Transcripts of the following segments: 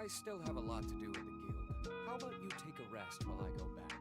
still have a lot to do in the guild. How about you take a rest while I go back?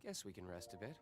Guess we can rest a bit.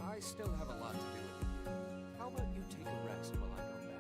I still have a lot to do in the guild. How about you take a rest while I go back?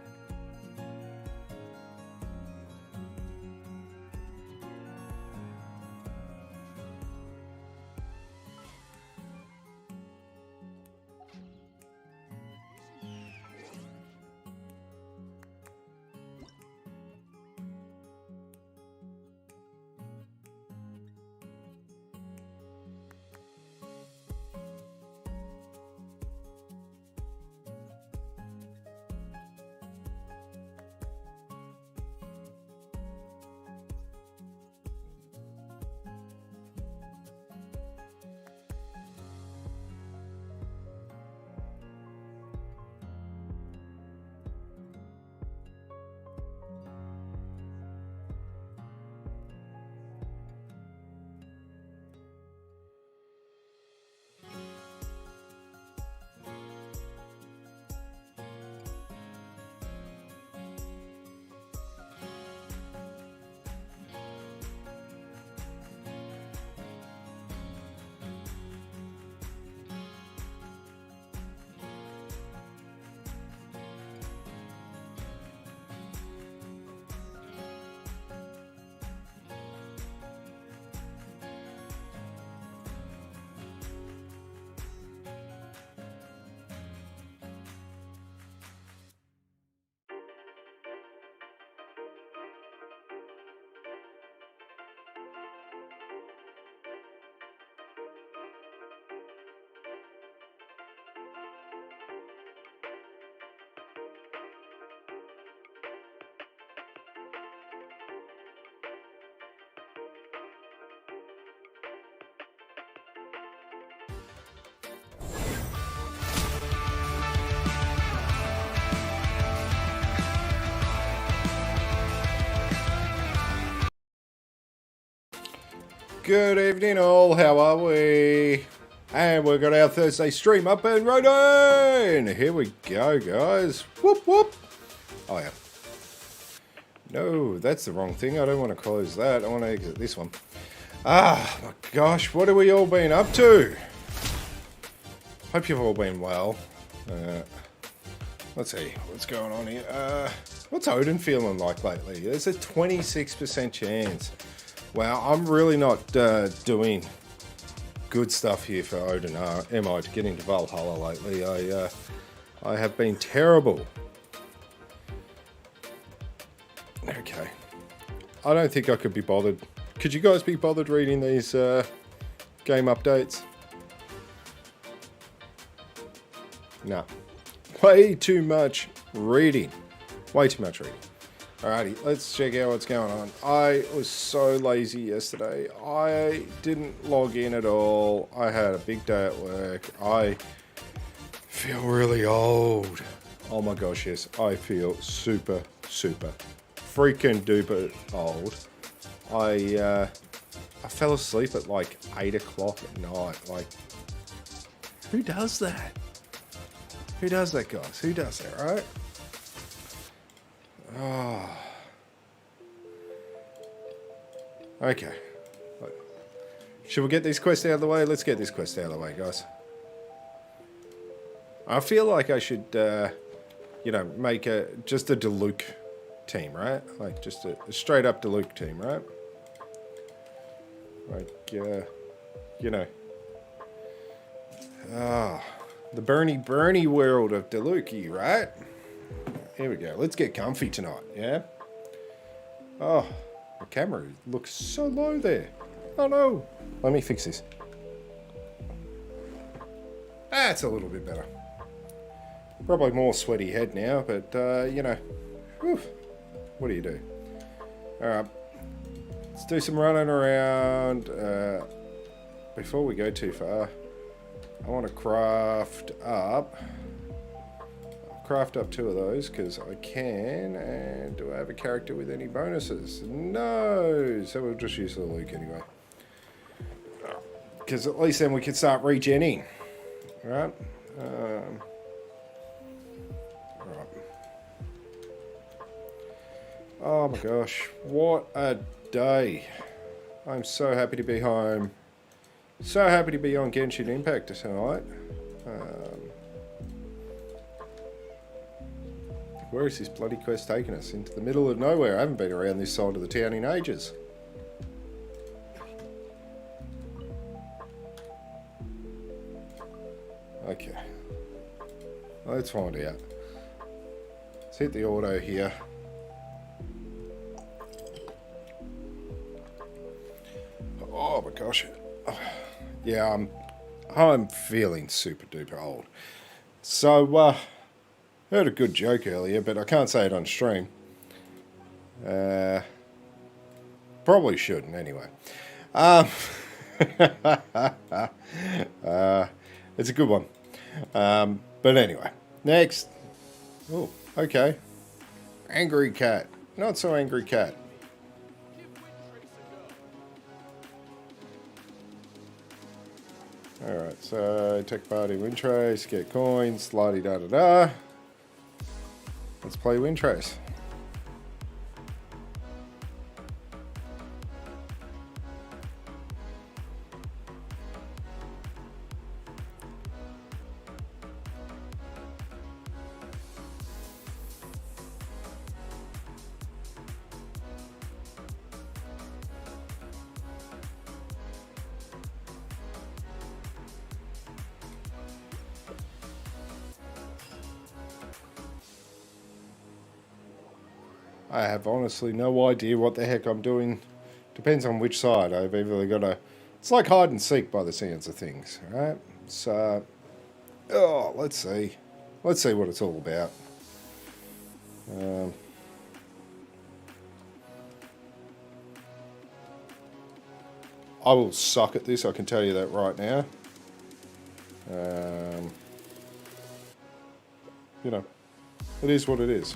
Good evening all, how are we? And we've got our Thursday stream up and running! Here we go, guys. Whoop whoop! Oh yeah. No, that's the wrong thing. I don't want to close that. I want to exit this one. Ah, my gosh, what have we all been up to? Hope you've all been well. Let's see, what's going on here? What's Odin feeling like lately? There's a 26% chance. Wow, I'm really not doing good stuff here for Odin, am I, to get into Valhalla lately? I have been terrible. Okay. I don't think I could be bothered. Could you guys be bothered reading these game updates? No. Way too much reading. Way too much reading. Alrighty, let's check out what's going on. I was so lazy yesterday. I didn't log in at all. I had a big day at work. I feel really old. Oh my gosh, yes. I feel super, super freaking duper old. I fell asleep at like 8 o'clock at night. Like, who does that? Who does that, guys? Who does that, right? Oh. Okay. Should we get this quest out of the way? Let's get this quest out of the way, guys. I feel like I should, you know, make just a Diluc team, right? Like, just a straight up Diluc team, right? Like, you know. The Bernie world of Diluc, right? Here we go. Let's get comfy tonight, yeah? Oh, the camera looks so low there. Oh no. Let me fix this. That's a little bit better. Probably more sweaty head now, but, you know. Whew, what do you do? Alright. Let's do some running around. Before we go too far, I want to craft up. Craft up 2 of those because I can. And do I have a character with any bonuses? No. So we'll just use the Luke anyway. Because at least then we can start regenning. Right? Right. Oh my gosh. What a day. I'm so happy to be home. So happy to be on Genshin Impact tonight. Where is this bloody quest taking us? Into the middle of nowhere. I haven't been around this side of the town in ages. Okay. Let's find out. Let's hit the auto here. Oh my gosh. Yeah, I'm feeling super duper old. So, heard a good joke earlier, but I can't say it on stream. Probably shouldn't anyway. It's a good one. But anyway, next. Oh, okay. Angry cat. Not so angry cat. Alright, so take part in Wind Trace, get coins, la-di-da-da-da. Let's play Wind Trace. I have honestly no idea what the heck I'm doing. Depends on which side. I've either got to... It's like hide and seek by the sounds of things, right? So, oh, let's see. Let's see what it's all about. I will suck at this, I can tell you that right now. You know, it is what it is.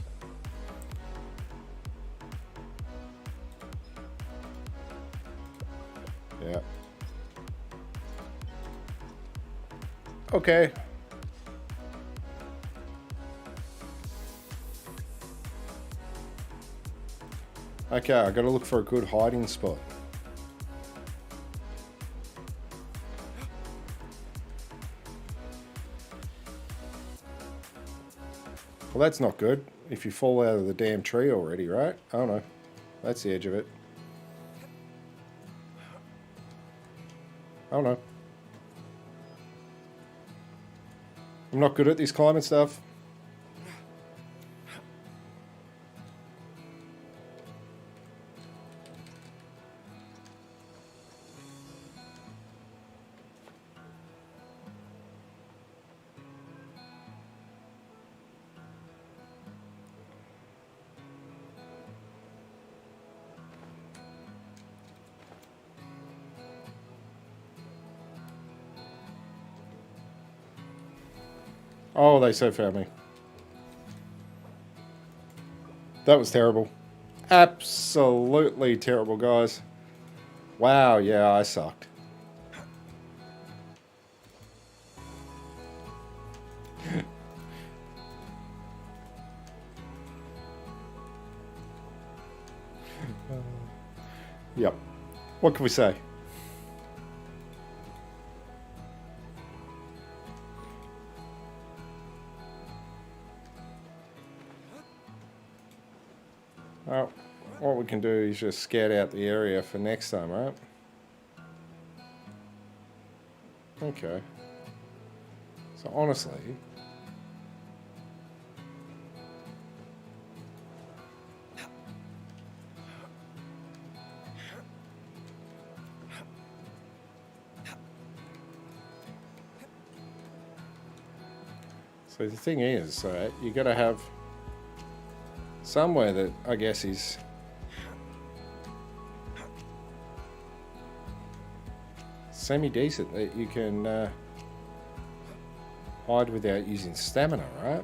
Yeah. Okay. Okay, I gotta look for a good hiding spot. Well, that's not good. If you fall out of the damn tree already, right? Oh no. That's the edge of it. Oh no. I'm not good at this climbing stuff. Oh, they so found me. That was terrible. Absolutely terrible, guys. Wow, yeah, I sucked. Yep. What can we say? Well, what we can do is just scout out the area for next time, right? Okay. So honestly, so the thing is, you got to have somewhere that I guess is semi-decent that you can hide without using stamina, right?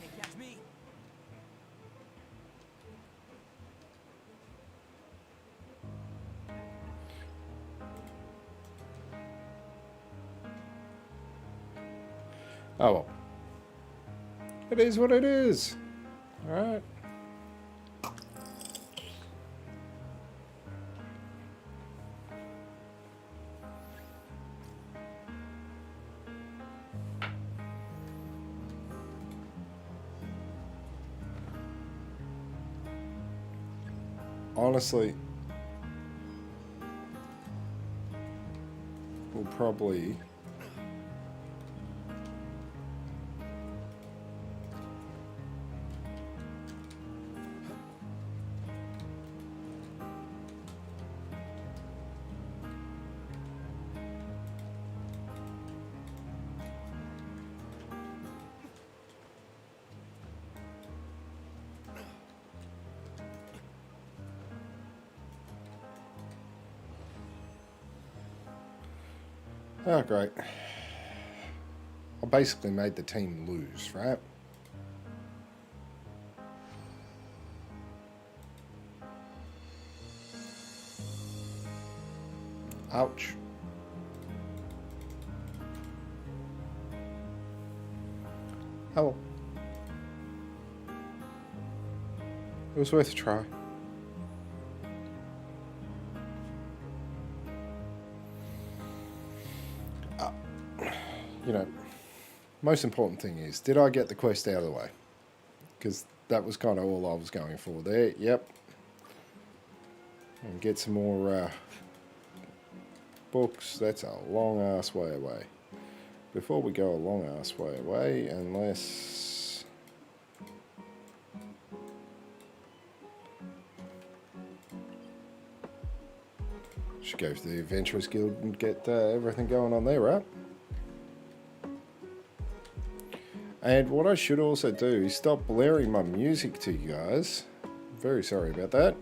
Can't catch me. Oh well. It is what it is. Alright. Honestly, we'll probably oh, great. I basically made the team lose, right? Ouch. Oh well. It was worth a try. You know, most important thing is, did I get the quest out of the way? Because that was kind of all I was going for there. Yep. And get some more books. That's a long ass way away. Before we go a long ass way away, unless... should go to the Adventurers Guild and get everything going on there, right? And what I should also do is stop blaring my music to you guys. Very sorry about that.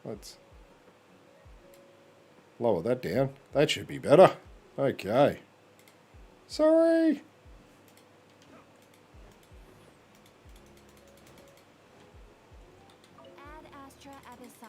Let's lower that down. That should be better. Okay. Sorry. Ad Astra Abyssa.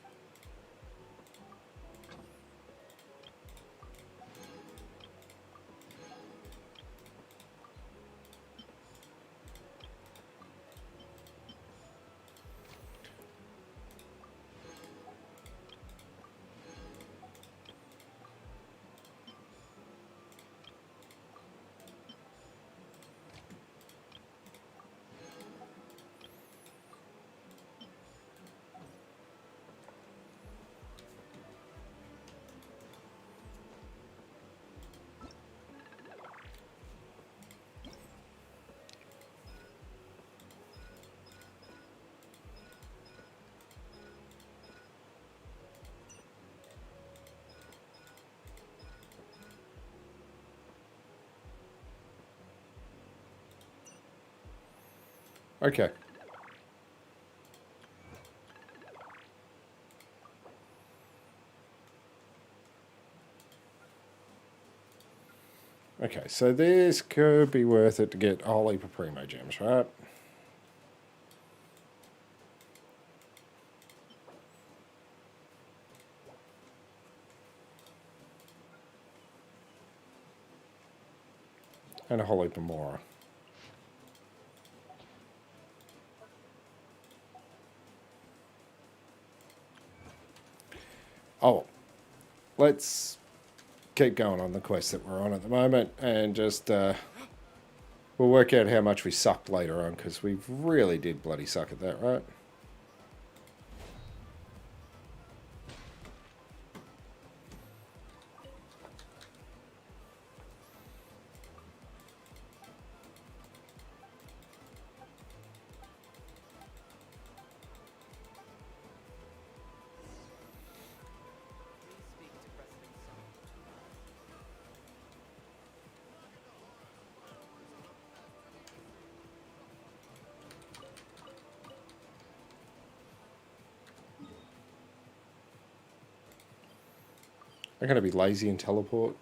Okay. Okay, so this could be worth it to get a whole heap of primo gems, right? And a whole heap of more. Oh, let's keep going on the quest that we're on at the moment and just we'll work out how much we sucked later on, because we really did bloody suck at that, right? I'm going to be lazy and teleport.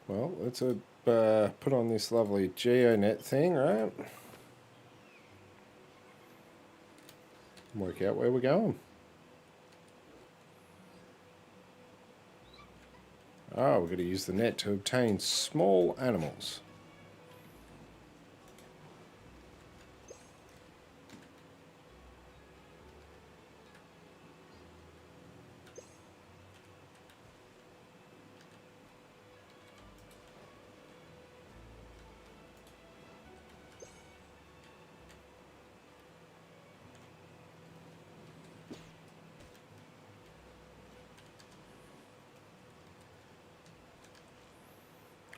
Well, let's put on this lovely GeoNet thing, right? Work out where we're going. Oh, we're going to use the net to obtain small animals.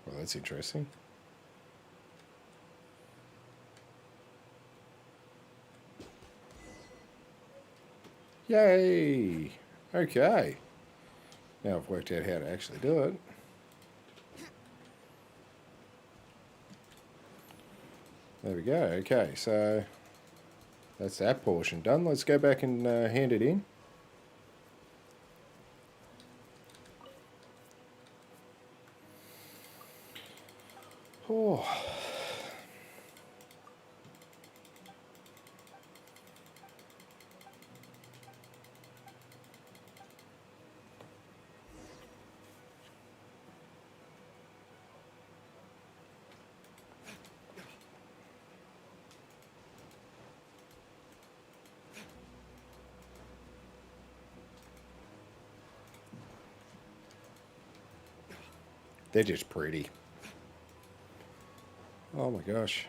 Well, that's interesting. Yay! Okay. Now I've worked out how to actually do it. There we go. Okay, so that's that portion done. Let's go back and hand it in. Oh. They're just pretty. Oh my gosh.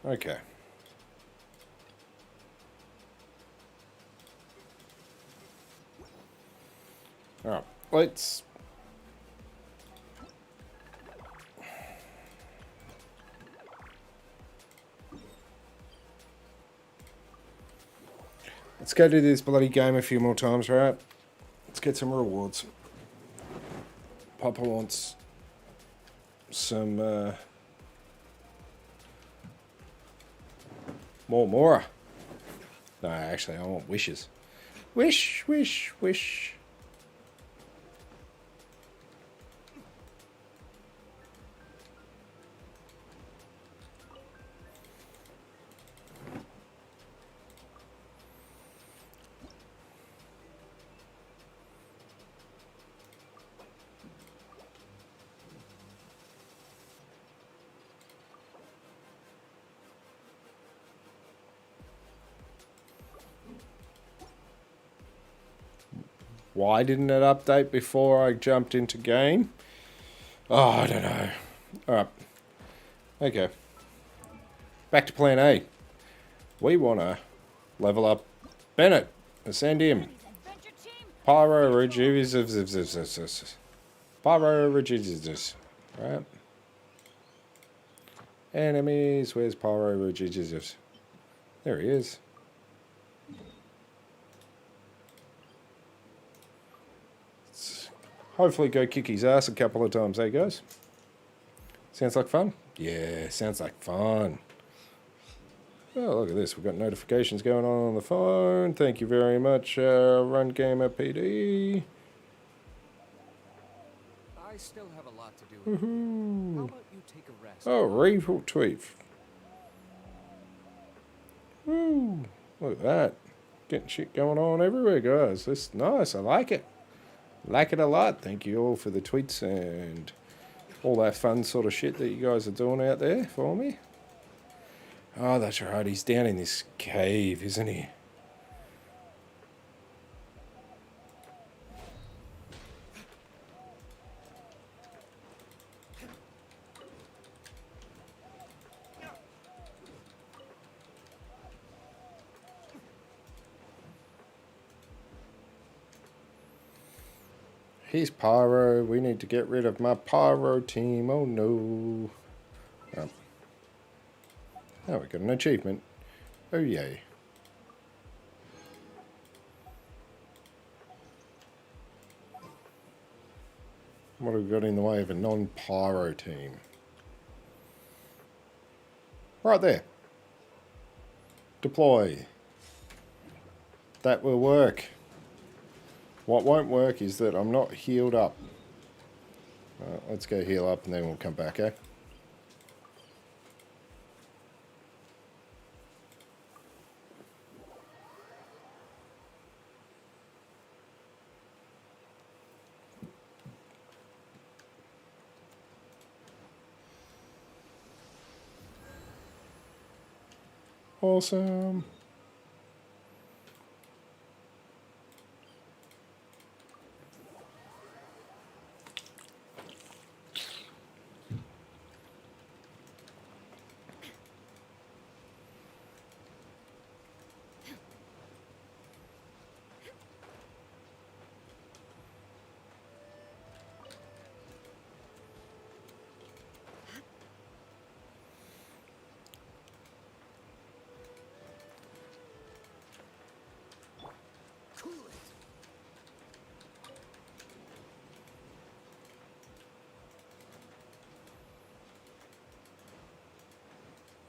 Okay. Alright, let's... Let's go do this bloody game a few more times, right? Let's get some rewards. Papa wants some more Mora. No, actually, I want wishes. Wish, wish, wish. Why didn't it update before I jumped into game? Oh, I don't know. Alright. Okay. Back to plan A. We want to level up Bennett. Ascend him. Pyro rejuvenators. Pyro rejuvenators. Right. Enemies. Where's Pyro rejuvenators? There he is. Hopefully go kick his ass a couple of times, eh guys? Sounds like fun? Yeah, sounds like fun. Oh, look at this. We've got notifications going on the phone. Thank you very much, Run Gamer PD. I still have a lot to do. How about you take a rest? Oh, retweet. Woo. Look at that. Getting shit going on everywhere, guys. This is nice. I like it. Like it a lot. Thank you all for the tweets and all that fun sort of shit that you guys are doing out there for me. Oh, that's right. He's down in this cave, isn't he? He's Pyro. We need to get rid of my Pyro team. Oh no. Oh, we got an achievement. Oh yay. What have we got in the way of a non-Pyro team? Right there. Deploy. That will work. What won't work is that I'm not healed up. Let's go heal up and then we'll come back, eh? Awesome.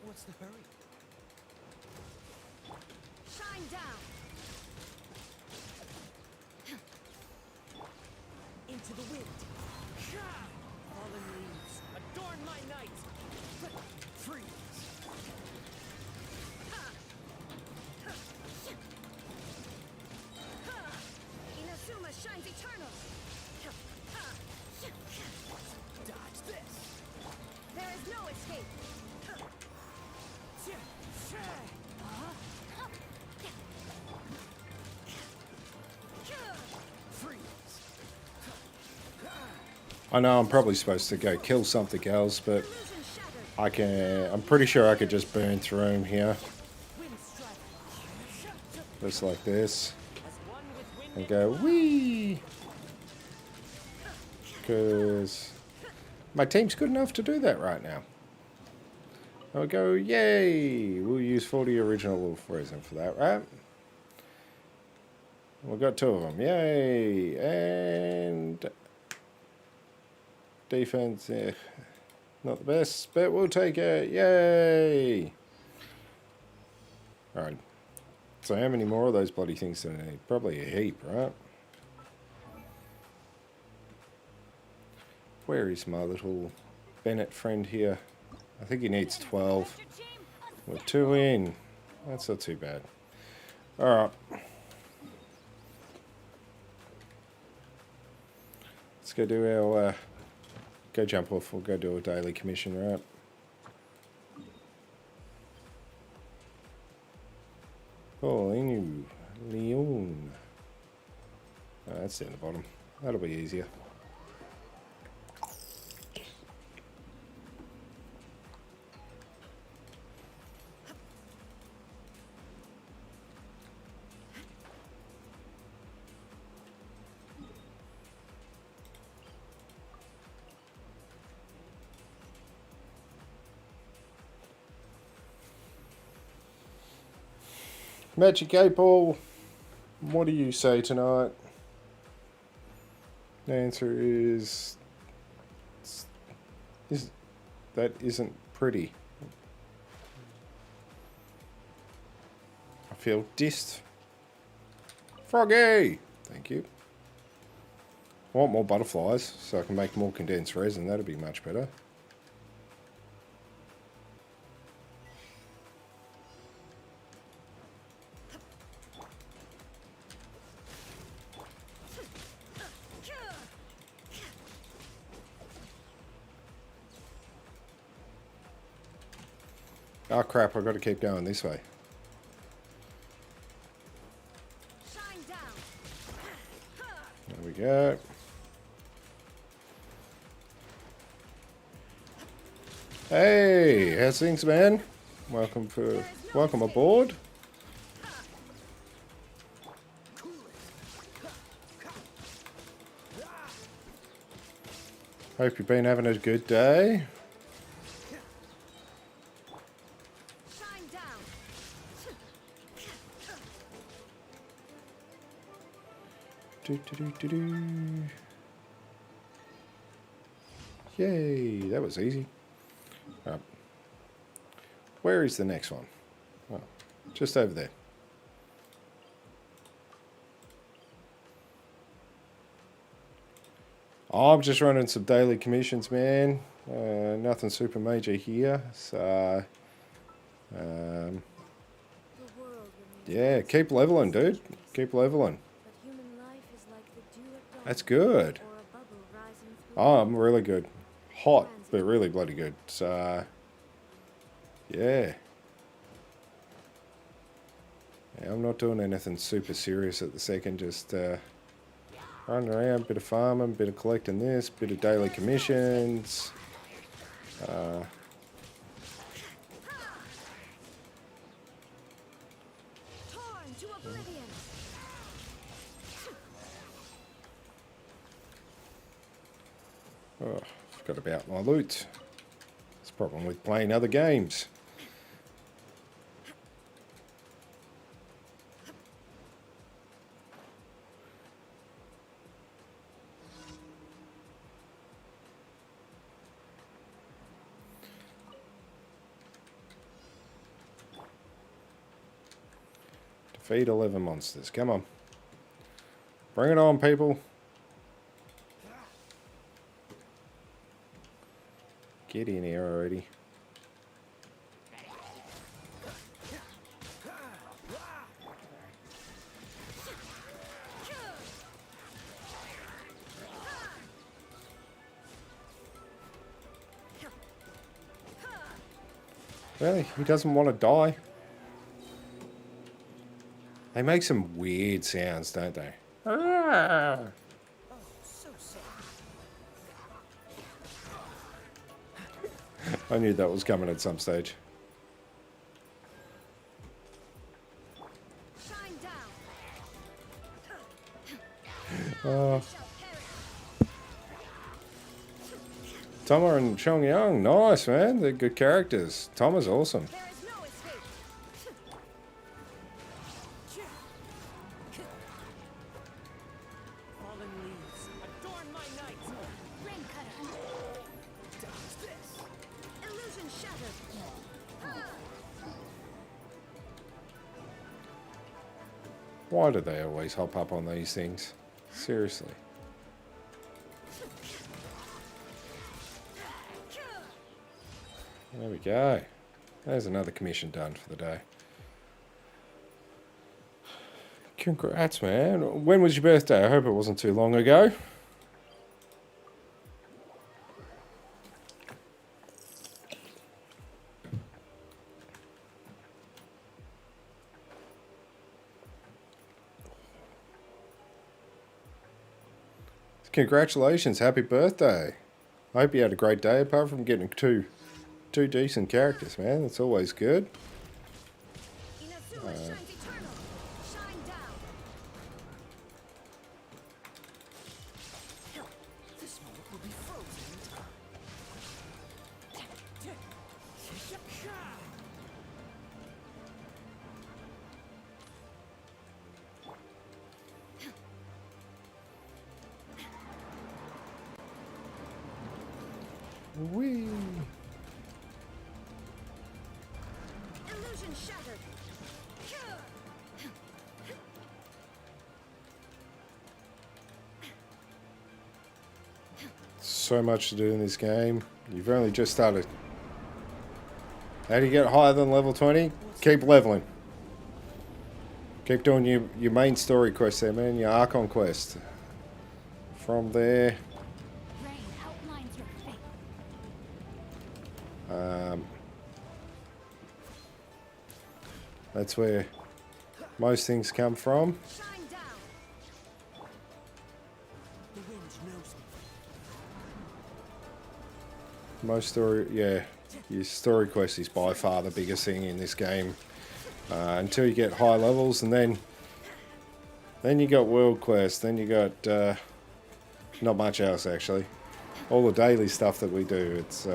What's the hurry? Shine down. Into the wind. Fallen leaves, adorn my night. Freeze. Inazuma shines eternal. Dodge this. There is no escape. I know I'm probably supposed to go kill something else, but I'm pretty sure I could just burn through him here. Just like this. And go, whee! Because my team's good enough to do that right now. I'll go, yay! We'll use 40 original wolf resin for that, right? We've got 2 of them, yay! And defense, not the best, but we'll take it, yay! Alright, so how many more of those bloody things do I need? Probably a heap, right? Where is my little Bennett friend here? I think he needs 12. We're 2 in. That's not too bad. Alright. Let's go do our... go jump off. We'll go do a daily commission, right? Oh, Leon. Oh, that's down the bottom. That'll be easier. Magic 8 Ball, what do you say tonight? The answer is that isn't pretty. I feel dissed. Froggy! Thank you. I want more butterflies so I can make more condensed resin. That'd be much better. Oh crap, I've got to keep going this way. Shine down. There we go. Hey, how's things, man? Welcome aboard. Hope you've been having a good day. Yay, that was easy. Where is the next one? Oh, just over there. Oh, I'm just running some daily commissions, man. Nothing super major here, so yeah, keep leveling, dude. Keep leveling. That's good. Oh, I'm really good. Hot, but really bloody good. So, yeah. I'm not doing anything super serious at the second. Just running around, bit of farming, bit of collecting this, bit of daily commissions. Oh, forgot about my loot. It's a problem with playing other games. Defeat 11 monsters. Come on. Bring it on, people. Get in here already. Really? He doesn't want to die? They make some weird sounds, don't they? Ah. I knew that was coming at some stage. Shine down. Uh, Toma and Chongyang, nice, man. They're good characters. Toma's awesome. There is no escape. Fallen leaves, adorn my night. Rain cutter. Dodge this. Illusion shattered. Why do they always hop up on these things? Seriously. There we go. There's another commission done for the day. Congrats, man. When was your birthday? I hope it wasn't too long ago. Congratulations, happy birthday. I hope you had a great day apart from getting two decent characters, man. That's always good. Inazuma shines eternal. Shine down. This moment will be frozen in time. Whee! Illusion shattered. So much to do in this game. You've only just started. How do you get higher than level 20? Keep leveling. Keep doing your main story quest there, man. Your Archon quest. From there, Rain outlines your fate. that's where most things come from. Shine down. The wind knows me. Most story, yeah. Your story quest is by far the biggest thing in this game. Until you get high levels, and then you got world quest, then you got not much else actually. All the daily stuff that we do, it's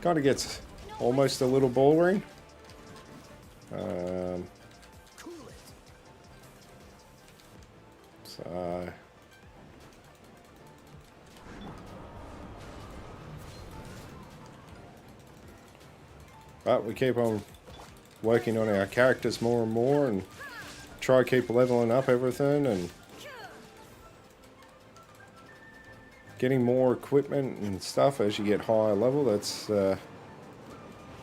kind of gets almost a little boring. Cool it. So but we keep on working on our characters more and more, and try to keep leveling up everything and getting more equipment and stuff as you get higher level. That's the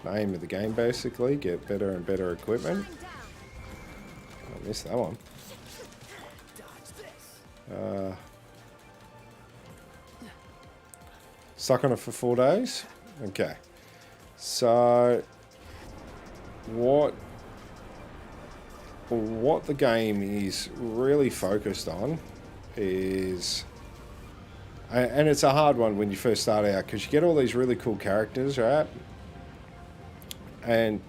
aim of the game, basically. Get better and better equipment. Shine down. I missed that one. Dodge this. Stuck on it for 4 days. Okay. So what the game is really focused on is, and it's a hard one when you first start out because you get all these really cool characters, right? And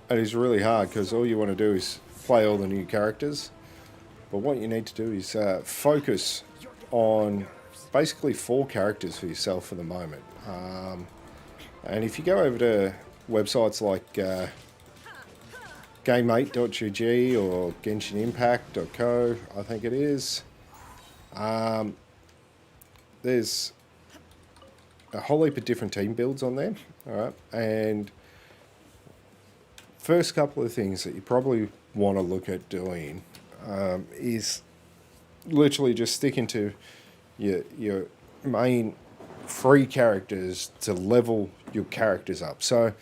it is really hard because all you want to do is play all the new characters. But what you need to do is focus on basically 4 characters for yourself for the moment. And if you go over to websites like game8.gg or genshin-impact.co, I think it is, there's a whole heap of different team builds on there. All right, and first couple of things that you probably want to look at doing is literally just sticking to your main free characters to level your characters up. So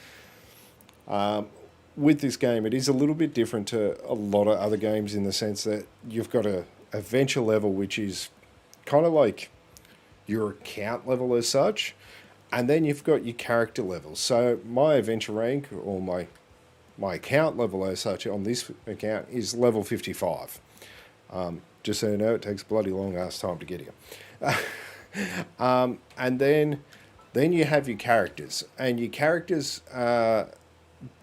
with this game, it is a little bit different to a lot of other games in the sense that you've got a adventure level, which is kind of like your account level as such, and then you've got your character level. So my adventure rank, or my account level as such on this account, is level 55. Just so you know, it takes a bloody long ass time to get here. And then you have your characters, and your characters are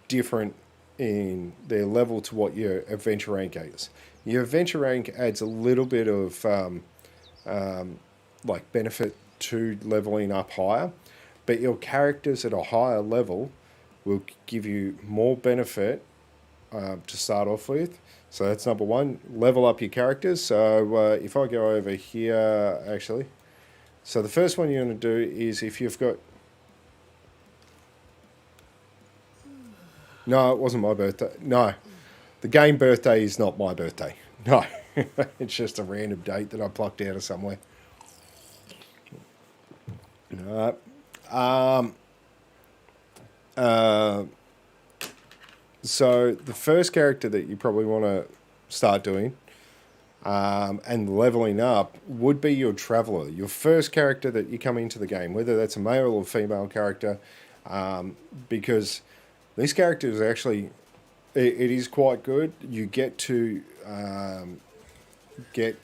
different in their level to what your adventure rank is. Your adventure rank adds a little bit of like benefit to leveling up higher, but your characters at a higher level will give you more benefit to start off with. So that's number one, level up your characters. So if I go over here, actually, so the first one you're going to do is if you've got... No, it wasn't my birthday. No, the game birthday is not my birthday. No, it's just a random date that I plucked out of somewhere. No. So the first character that you probably want to start doing and leveling up would be your traveler, your first character that you come into the game, whether that's a male or female character, because this character is actually, it is quite good. You get to get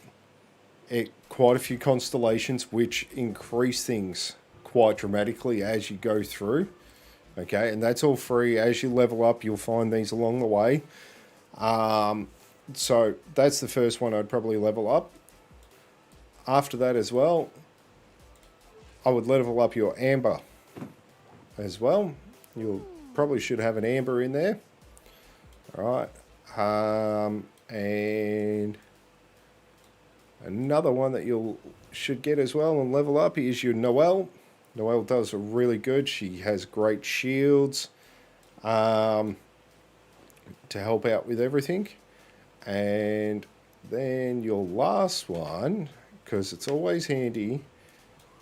quite a few constellations, which increase things quite dramatically as you go through. Okay, and that's all free. As you level up, you'll find these along the way. So that's the first one I'd probably level up. After that as well, I would level up your amber as well. You'll probably should have an amber in there. All right. And another one that you should get as well and level up is your Noelle. Noelle does really good. She has great shields to help out with everything. And then your last one, because it's always handy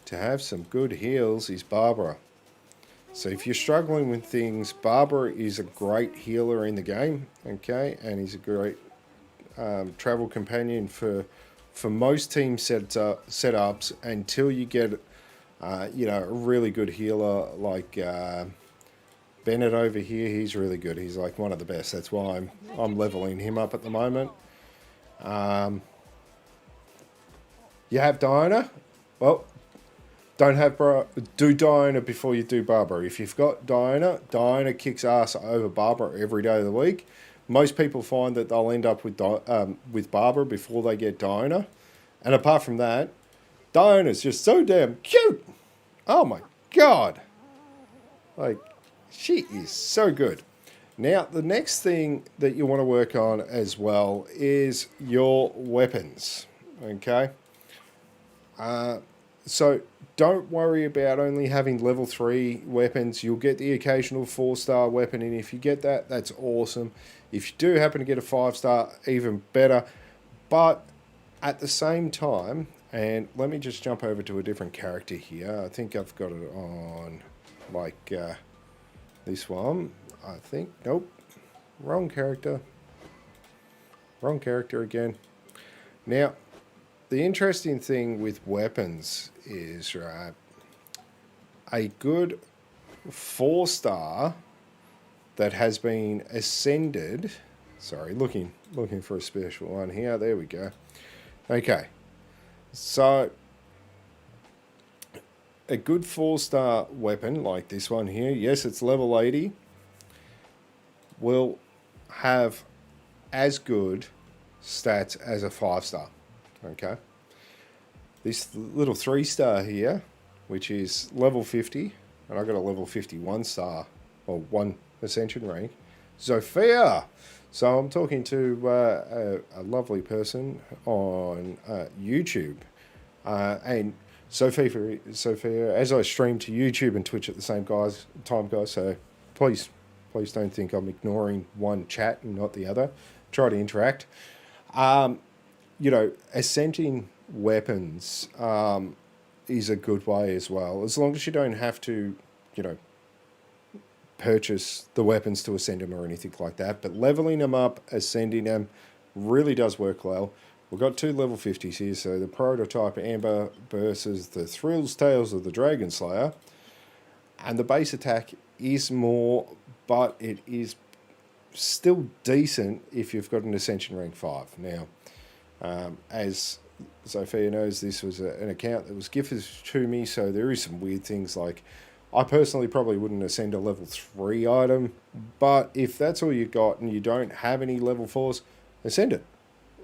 to have some good heals, is Barbara. So if you're struggling with things, Barbara is a great healer in the game, okay? And he's a great travel companion for most team setups until you get a really good healer like Bennett over here. He's really good. He's like one of the best. That's why I'm leveling him up at the moment. You have Diana. Well, do Diana before you do Barbara. If you've got Diana kicks ass over Barbara every day of the week. Most people find that they'll end up with Barbara before they get Diana. And apart from that, Diana's just so damn cute. Oh my God. Like, she is so good. Now, the next thing that you want to work on as well is your weapons. Okay? So don't worry about only having level 3 weapons. You'll get the occasional 4-star weapon, and if you get that, that's awesome. If you do happen to get a 5-star, even better. But at the same time, and let me just jump over to a different character here. I think I've got it on like this one. I think, nope, wrong character. Wrong character again. Now, the interesting thing with weapons is, right, a good 4-star that has been ascended. Sorry, looking for a special one here. There we go. Okay, so a good 4-star weapon like this one here, yes, it's level 80, will have as good stats as a 5-star. Okay, this little 3-star here, which is level 50, and I got a level 51 star or 1 ascension rank, Sophia. So I'm talking to a lovely person on YouTube, and Sophia, as I stream to YouTube and Twitch at the same time, guys. So please don't think I'm ignoring one chat and not the other. Try to interact. Ascending weapons is a good way as well, as long as you don't have to, purchase the weapons to ascend them or anything like that. But leveling them up, ascending them, really does work well. We've got 2 level 50s here, so the prototype Amber versus the Thrills Tales of the Dragon Slayer. And the base attack is more, but it is still decent if you've got an Ascension rank 5. Now, As Sophia knows, this was an account that was gifted to me, so there is some weird things like I personally probably wouldn't ascend a level 3 item, but if that's all you got and you don't have any level 4s, ascend it.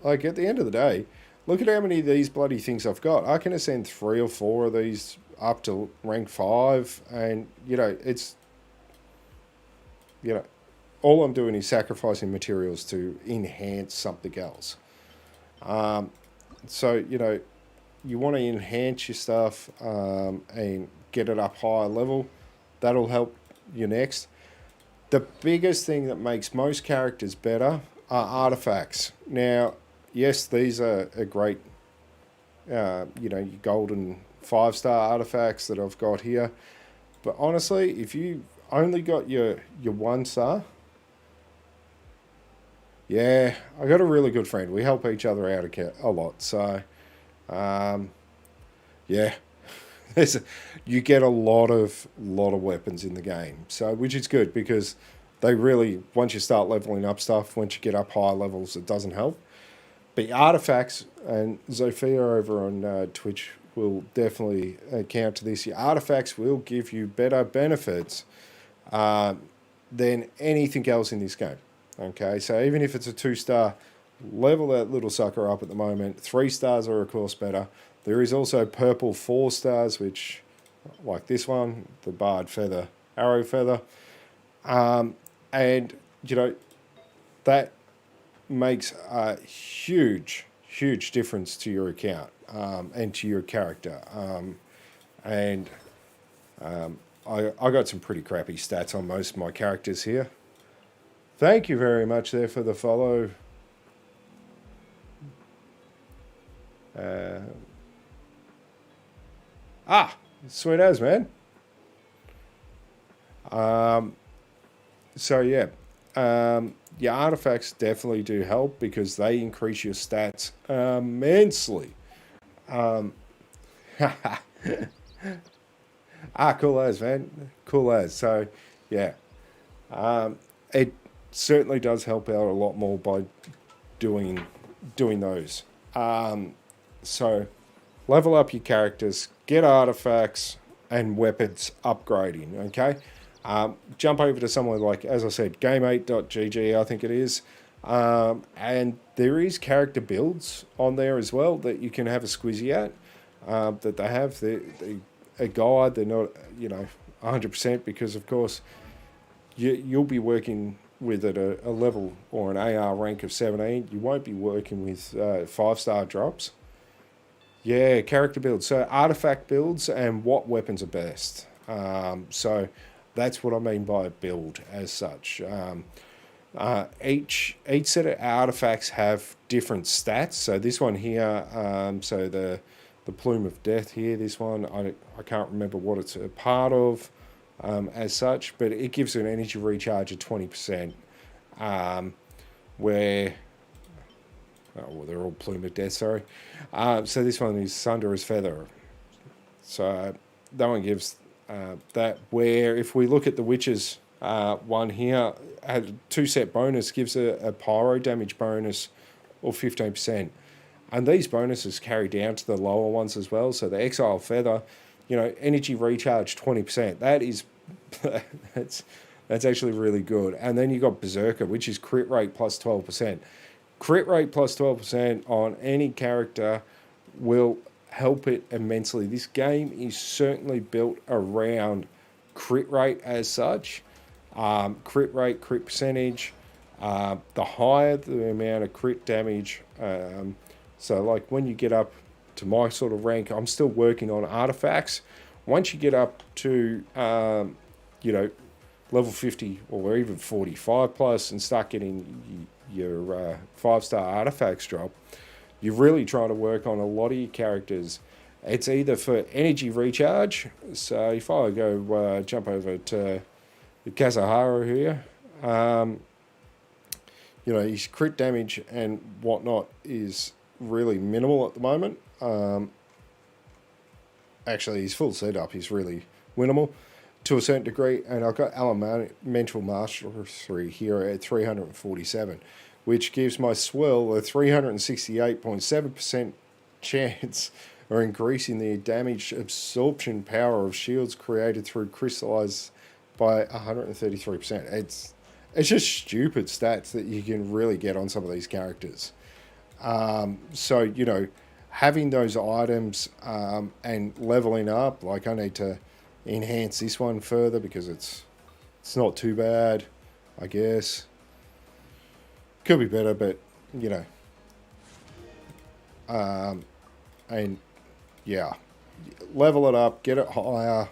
Like, at the end of the day, look at how many of these bloody things I've got. I can ascend 3 or 4 of these up to rank 5, and, it's, all I'm doing is sacrificing materials to enhance something else. So, you want to enhance your stuff and get it up higher level. That'll help you next. The biggest thing that makes most characters better are artifacts. Now, yes, these are great, your golden 5-star artifacts that I've got here. But honestly, if you only got your 1-star, yeah, I got a really good friend. We help each other out a lot. So, yeah, you get a lot of weapons in the game. So, which is good because they really, once you start leveling up stuff, once you get up higher levels, it doesn't help. But artifacts, and Zofia over on Twitch will definitely account to this. Your artifacts will give you better benefits than anything else in this game. Okay, so even if it's a 2-star, level that little sucker up at the moment. 3 stars are, of course, better. There is also purple 4 stars, which, like this one, the barred feather, arrow feather. And, that makes a huge difference to your account and to your character. I got some pretty crappy stats on most of my characters here. Thank you very much there for the follow. Sweet as, man. So yeah, your artifacts definitely do help because they increase your stats immensely. Cool as, man. Cool as. So yeah, it certainly does help out a lot more by doing those. So level up your characters, get artifacts and weapons upgrading, okay? Jump over to somewhere like, as I said, game8.gg, I think it is. And there is character builds on there as well that you can have a squizzy at, that they have. A guide, they're not, 100% because, of course, you'll be working with at a level or an AR rank of 17. You won't be working with 5-star drops. Yeah, character builds. So artifact builds and what weapons are best. So that's what I mean by a build as such. Each set of artifacts have different stats. So this one here, so the Plume of Death here, this one, I can't remember what it's a part of as such, but it gives an energy recharge of 20%, where... Oh, well, they're all Plume of Death, sorry. So this one is Thunderous Feather. So that one gives that, where if we look at the Witches one here, a 2-set bonus gives a pyro damage bonus of 15%. And these bonuses carry down to the lower ones as well. So the Exile Feather, energy recharge 20%. That is, that's actually really good. And then you got Berserker, which is crit rate plus 12%. Crit rate plus 12% on any character will help it immensely. This game is certainly built around crit rate as such. Crit rate, crit percentage, the higher the amount of crit damage. So like when you get up to my sort of rank, I'm still working on artifacts. Once you get up to, level 50 or even 45 plus and start getting your 5-star artifacts drop, you're really trying to work on a lot of your characters. It's either for energy recharge. So if I go jump over to the Kazuharu here, his crit damage and whatnot is really minimal at the moment. Actually, his full setup is really minimal to a certain degree, and I've got Elemental Mastery here at 347. which gives my swill a 368.7% chance of increasing the damage absorption power of shields created through crystallize by 133%. It's just stupid stats that you can really get on some of these characters. So, you know, having those items and leveling up, like I need to enhance this one further because it's not too bad, I guess. Could be better, but, you know. And, yeah. Level it up, get it higher.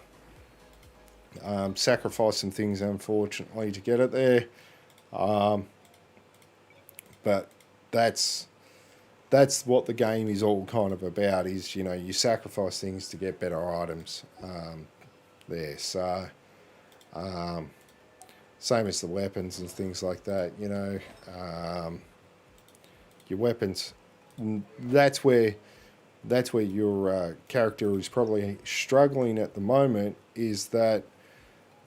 Sacrifice some things, unfortunately, to get it there. But that's what the game is all kind of about, is, you know, you sacrifice things to get better items there. So, same as the weapons and things like that, you know. Your weapons, that's where your character is probably struggling at the moment, is that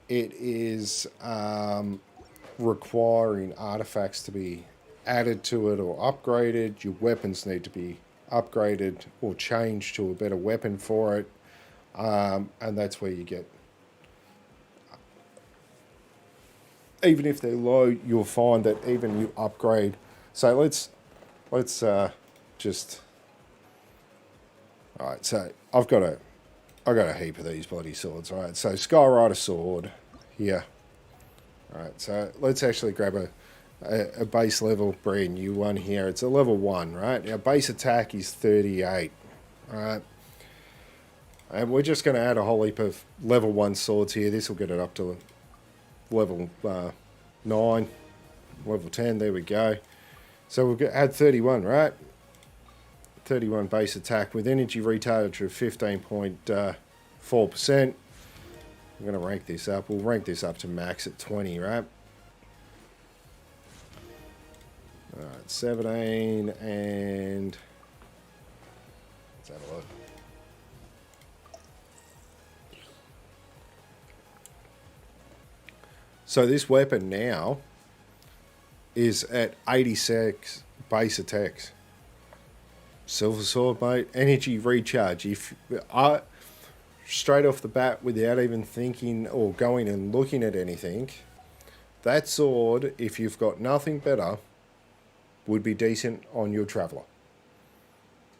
it is requiring artifacts to be added to it or upgraded. Your weapons need to be upgraded or changed to a better weapon for it, and that's where you get, even if they're low, you'll find that even you upgrade. So let's just, all right, so I got a heap of these bloody swords. All right, so Skyrider sword here. All right, so let's actually grab a base level brand new one here. It's a level 1, right? Our base attack is 38, all right? And we're just going to add a whole heap of level 1 swords here. This will get it up to level 9, level 10, there we go. So we'll add 31, right? 31 base attack with energy recharge of 15.4%. I'm going to rank this up. We'll rank this up to max at 20, right? Alright, 17, and let's have a look. So this weapon now is at 86 base attacks. Silver sword, mate. Energy recharge. If I straight off the bat, without even thinking or going and looking at anything, that sword, if you've got nothing better, would be decent on your traveller.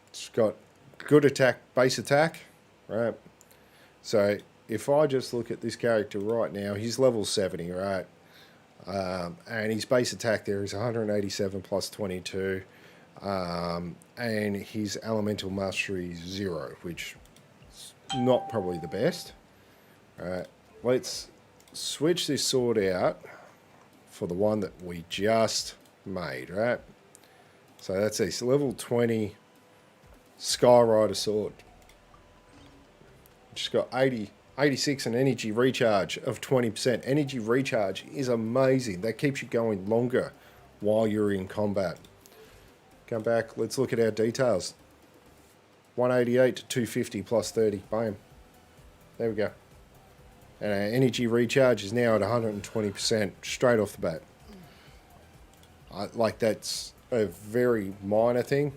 It's got good attack, base attack, right? So if I just look at this character right now, he's level 70, right? And his base attack there is 187 plus 22. And his elemental mastery is 0, which is not probably the best. Alright, let's switch this sword out for the one that we just made, right? So that's this level 20 Skyrider sword. Just got 86 and energy recharge of 20%. Energy recharge is amazing. That keeps you going longer while you're in combat. Come back, let's look at our details. 188 to 250 plus 30, bam. There we go. And our energy recharge is now at 120% straight off the bat. Like, that's a very minor thing,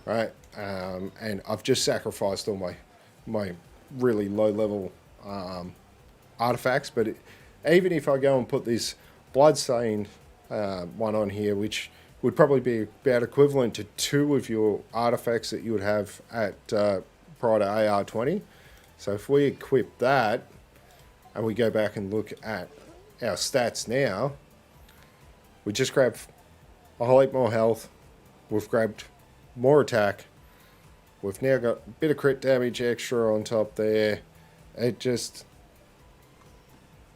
right? And I've just sacrificed all my really low level artifacts, but even if I go and put this bloodstained one on here, which would probably be about equivalent to 2 of your artifacts that you would have at prior to AR20. So if we equip that and we go back and look at our stats now, we just grab a whole heap more health, we've grabbed more attack, we've now got a bit of crit damage extra on top there. It just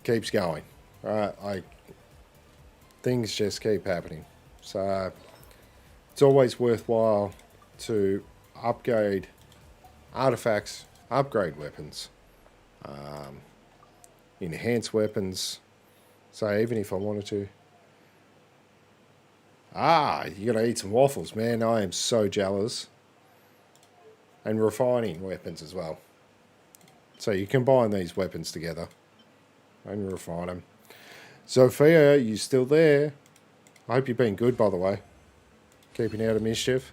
keeps going, right? Things just keep happening. So it's always worthwhile to upgrade artifacts, upgrade weapons, enhance weapons. So even if I wanted to, you gotta eat some waffles, man. I am so jealous. And refining weapons as well. So you combine these weapons together and refine them. Sophia, you still there? I hope you've been good, by the way. Keeping out of mischief.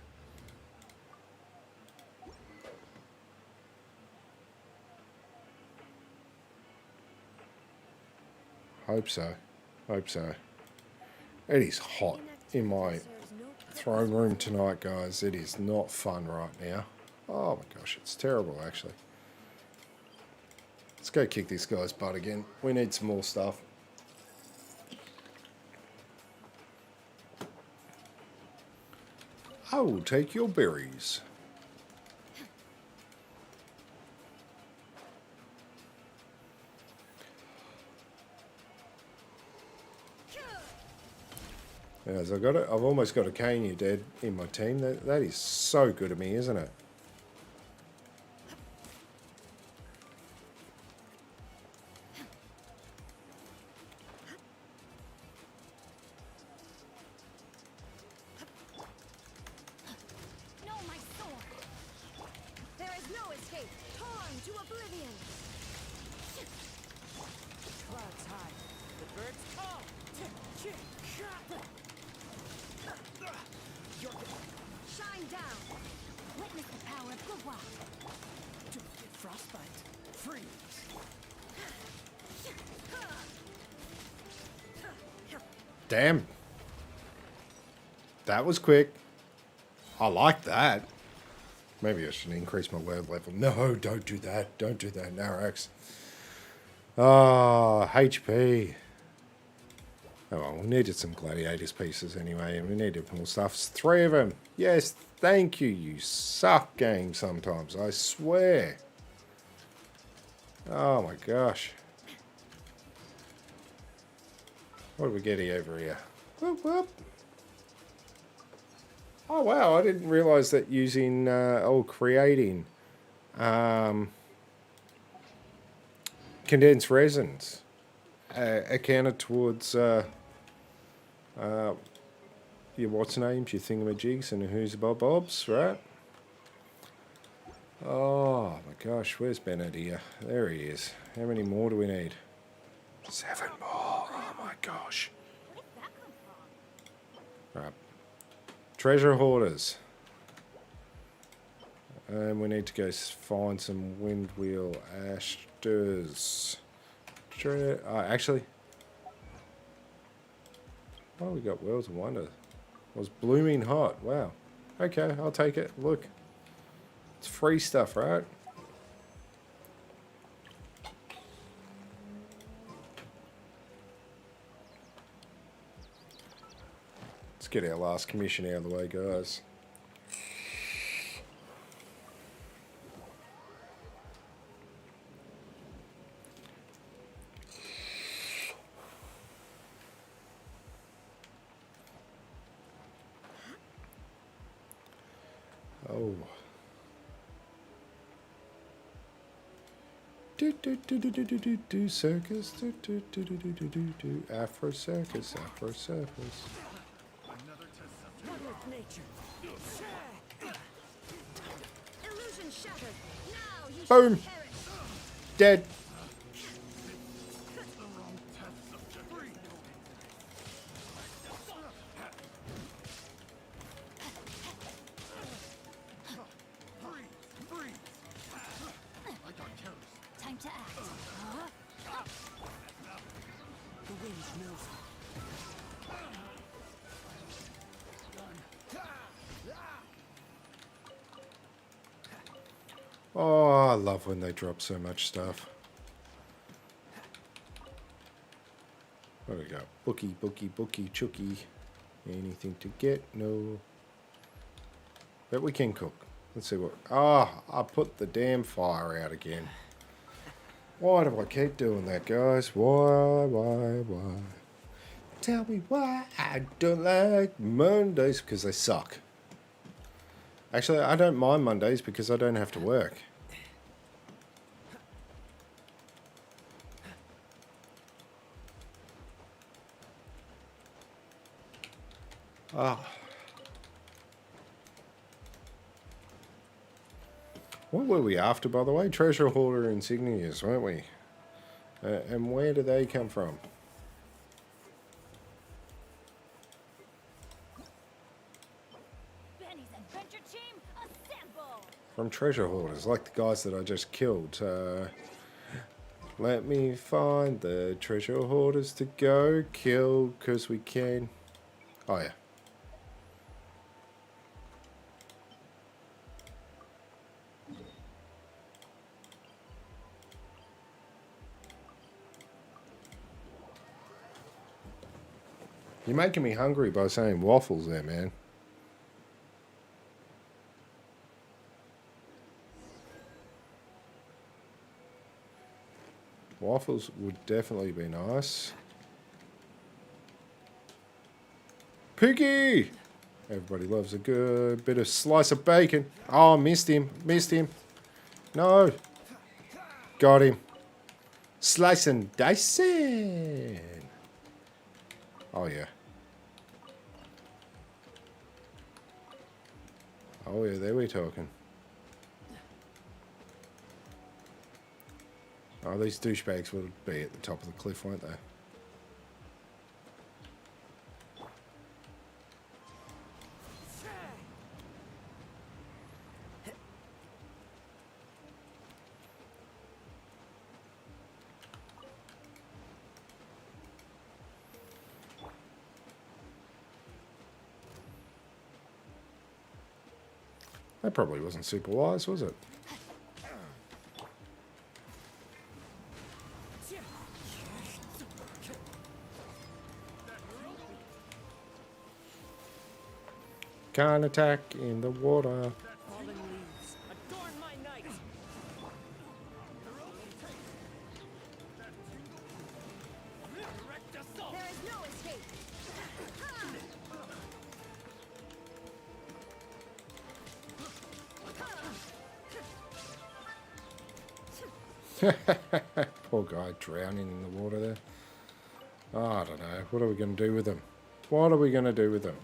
Hope so. Hope so. It is hot in my throne room tonight, guys. It is not fun right now. Oh my gosh, it's terrible actually. Let's go kick this guy's butt again. We need some more stuff. I will take your berries. Yes, I've almost got a cane you dead in my team. That is so good of me, isn't it? No, my sword. There is no escape. Torn to oblivion. Clouds high. The birds call. Shine down. Witness the power of Gua. Don't get frostbite. Freeze. Damn. That was quick. I like that. Maybe I should increase my word level. No, don't do that. Don't do that, Narax. Ah, HP. Oh, well, we needed some gladiators pieces anyway, and we needed more stuff. 3 of them. Yes, thank you. You suck, game, sometimes. I swear. Oh, my gosh. What do we get over here? Whoop, whoop. Oh, wow. I didn't realise that using, creating condensed resins accounted towards your what's names, your thingamajigs, and who's bobs, right? Oh my gosh, where's Bennett here? There he is. How many more do we need? 7 more. Oh my gosh. Where did that come from? Right. Treasure hoarders. And we need to go find some windwheel ashters. Actually. Oh, we got Worlds of Wonder. It was blooming hot. Wow. Okay, I'll take it. Look. It's free stuff, right? Let's get our last commission out of the way, guys. Oh. Do circus, do Afro circus, Afro circus. One with nature. Illusion shattered. Now you Boom. shall perish. Dead. Time to act. The wind knows Oh, I love when they drop so much stuff. What do we got? Bookie, bookie, bookie, chookie. Anything to get? No. But we can cook. Let's see what... Ah, I put the damn fire out again. Why do I keep doing that, guys? Why? Tell me why I don't like Mondays, because they suck. Actually, I don't mind Mondays because I don't have to work. Ah. What were we after, by the way? Treasure hoarder insignias, weren't we? And where do they come from? from treasure hoarders, like the guys that I just killed. Let me find the treasure hoarders to go kill, because we can. Oh, yeah. You're making me hungry by saying waffles there, man. Waffles would definitely be nice. Piggy! Everybody loves a good bit of slice of bacon. Oh, missed him. Missed him. No. Got him. Slice and dicing. Oh, yeah. Oh, yeah, there we're talking. Oh, these douchebags will be at the top of the cliff, won't they? That probably wasn't super wise, was it? Can't attack in the water. Fallen leaves, adorn my night. Direct assault. There is no escape. Poor guy drowning in the water there. Oh, I don't know. What are we going to do with him? What are we going to do with him?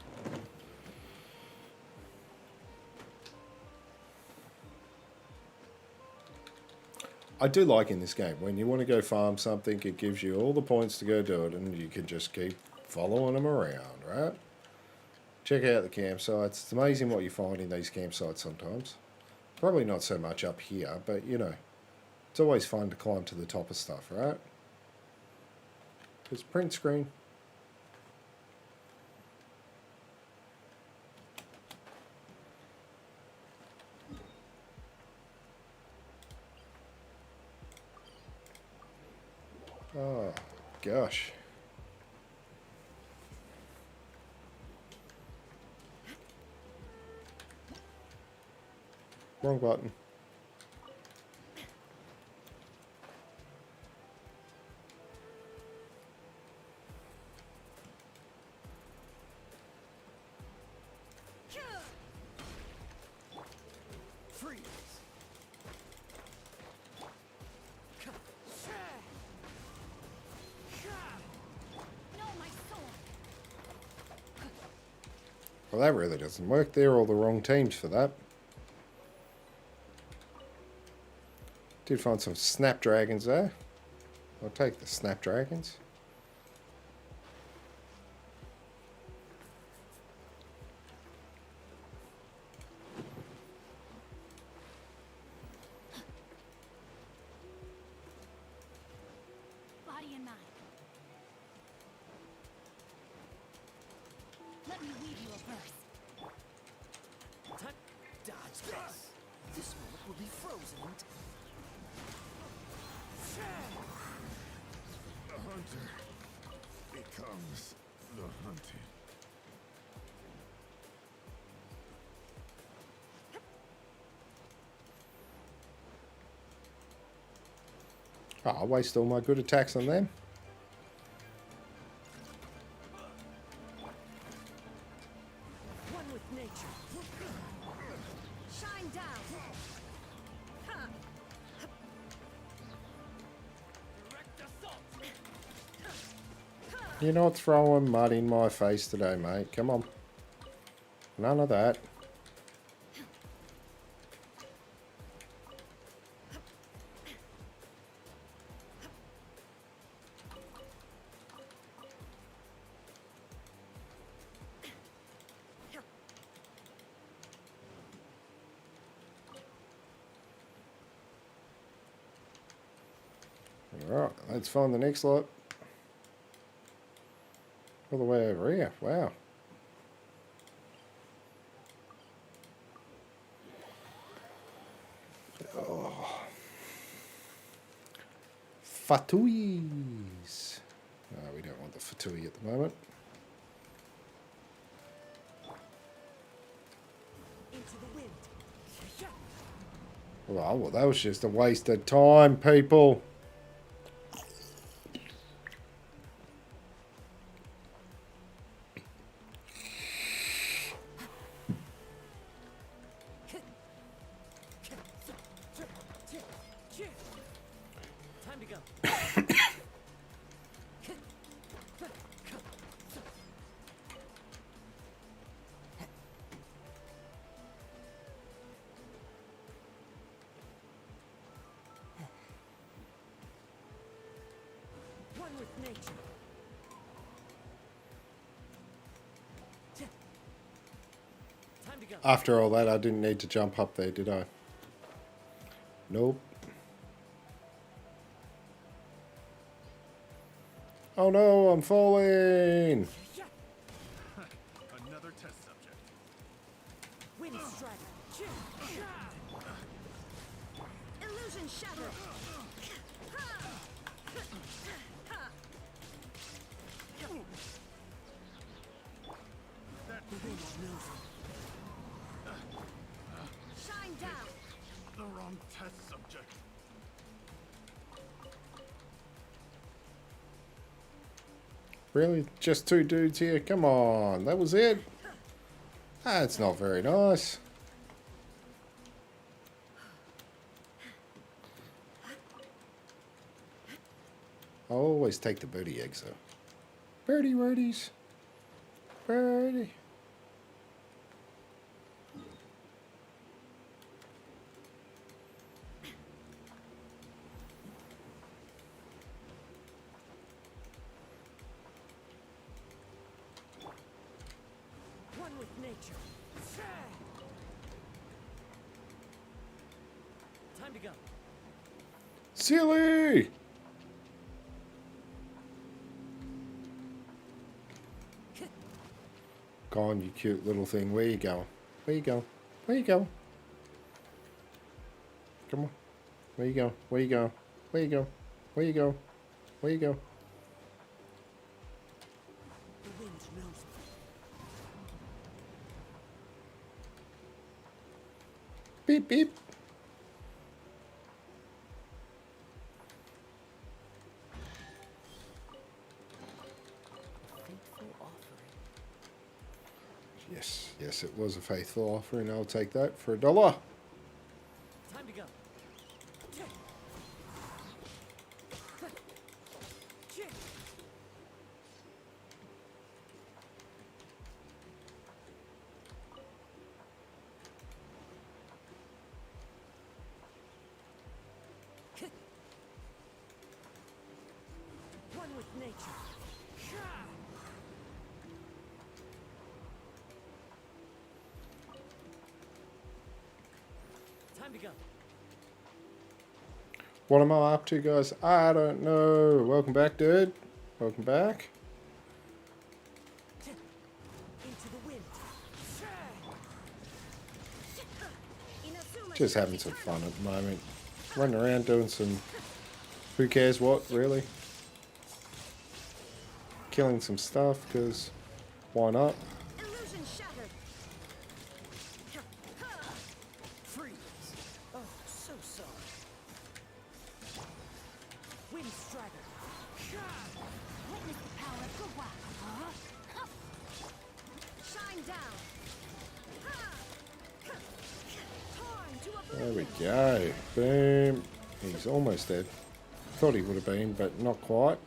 I do like in this game, when you want to go farm something, it gives you all the points to go do it, and you can just keep following them around, right? Check out the campsites. It's amazing what you find in these campsites sometimes. Probably not so much up here, but you know, it's always fun to climb to the top of stuff, right? Because print screen. Oh, gosh. Wrong button. Freeze. No, my sword. Well, that really doesn't work. They're all the wrong teams for that. Did find some snapdragons there. I'll take the snapdragons. Body and mind. Let me weave you a verse. Tut. Dodge this. This moment will be frozen. The hunter becomes the hunted. Oh, I'll waste all my good attacks on them. One with nature. Shine down. Huh. Direct assault. You're not throwing mud in my face today, mate. Come on. None of that. Alright, let's find the next lot. All the way over here. Wow. Oh. Fatuis. No, we don't want the Fatui at the moment. Into the wind. Well, that was just a waste of time, people. Time to go. One with nature. Time to go. After all that, I didn't need to jump up there, did I? Nope. Oh no, I'm falling! Another test subject. Wind strider. Illusion shattered. The wind knows it. Shine down. The wrong test subject. Really? Just two dudes here? Come on, that was it? That's not very nice. I'll always take the birdie eggs though. Birdie birdies. Birdie. One with nature. Time to go. Silly! Go on, you cute little thing. Where you going? Where you going? Where you going? Come on. Where you going? Where you going? Where you going? Where you going? Where you go? The wind knows it. Beep, beep. Faithful offering. Yes, yes, it was a faithful offering. I'll take that for $1. Time to go. One with nature. Time to go. What am I up to, guys? I don't know. Welcome back, dude. Welcome back. Into the wind. Inazuma Just having some fun at the moment. Running around doing some who cares what, really. Killing some stuff, because why not? illusion shattered. Freeze. Oh, so sorry. Wind strider. Witness the power of Gua. Shine down. Torn to a There we go. Boom. He's almost dead. Thought he would have been, but not quite.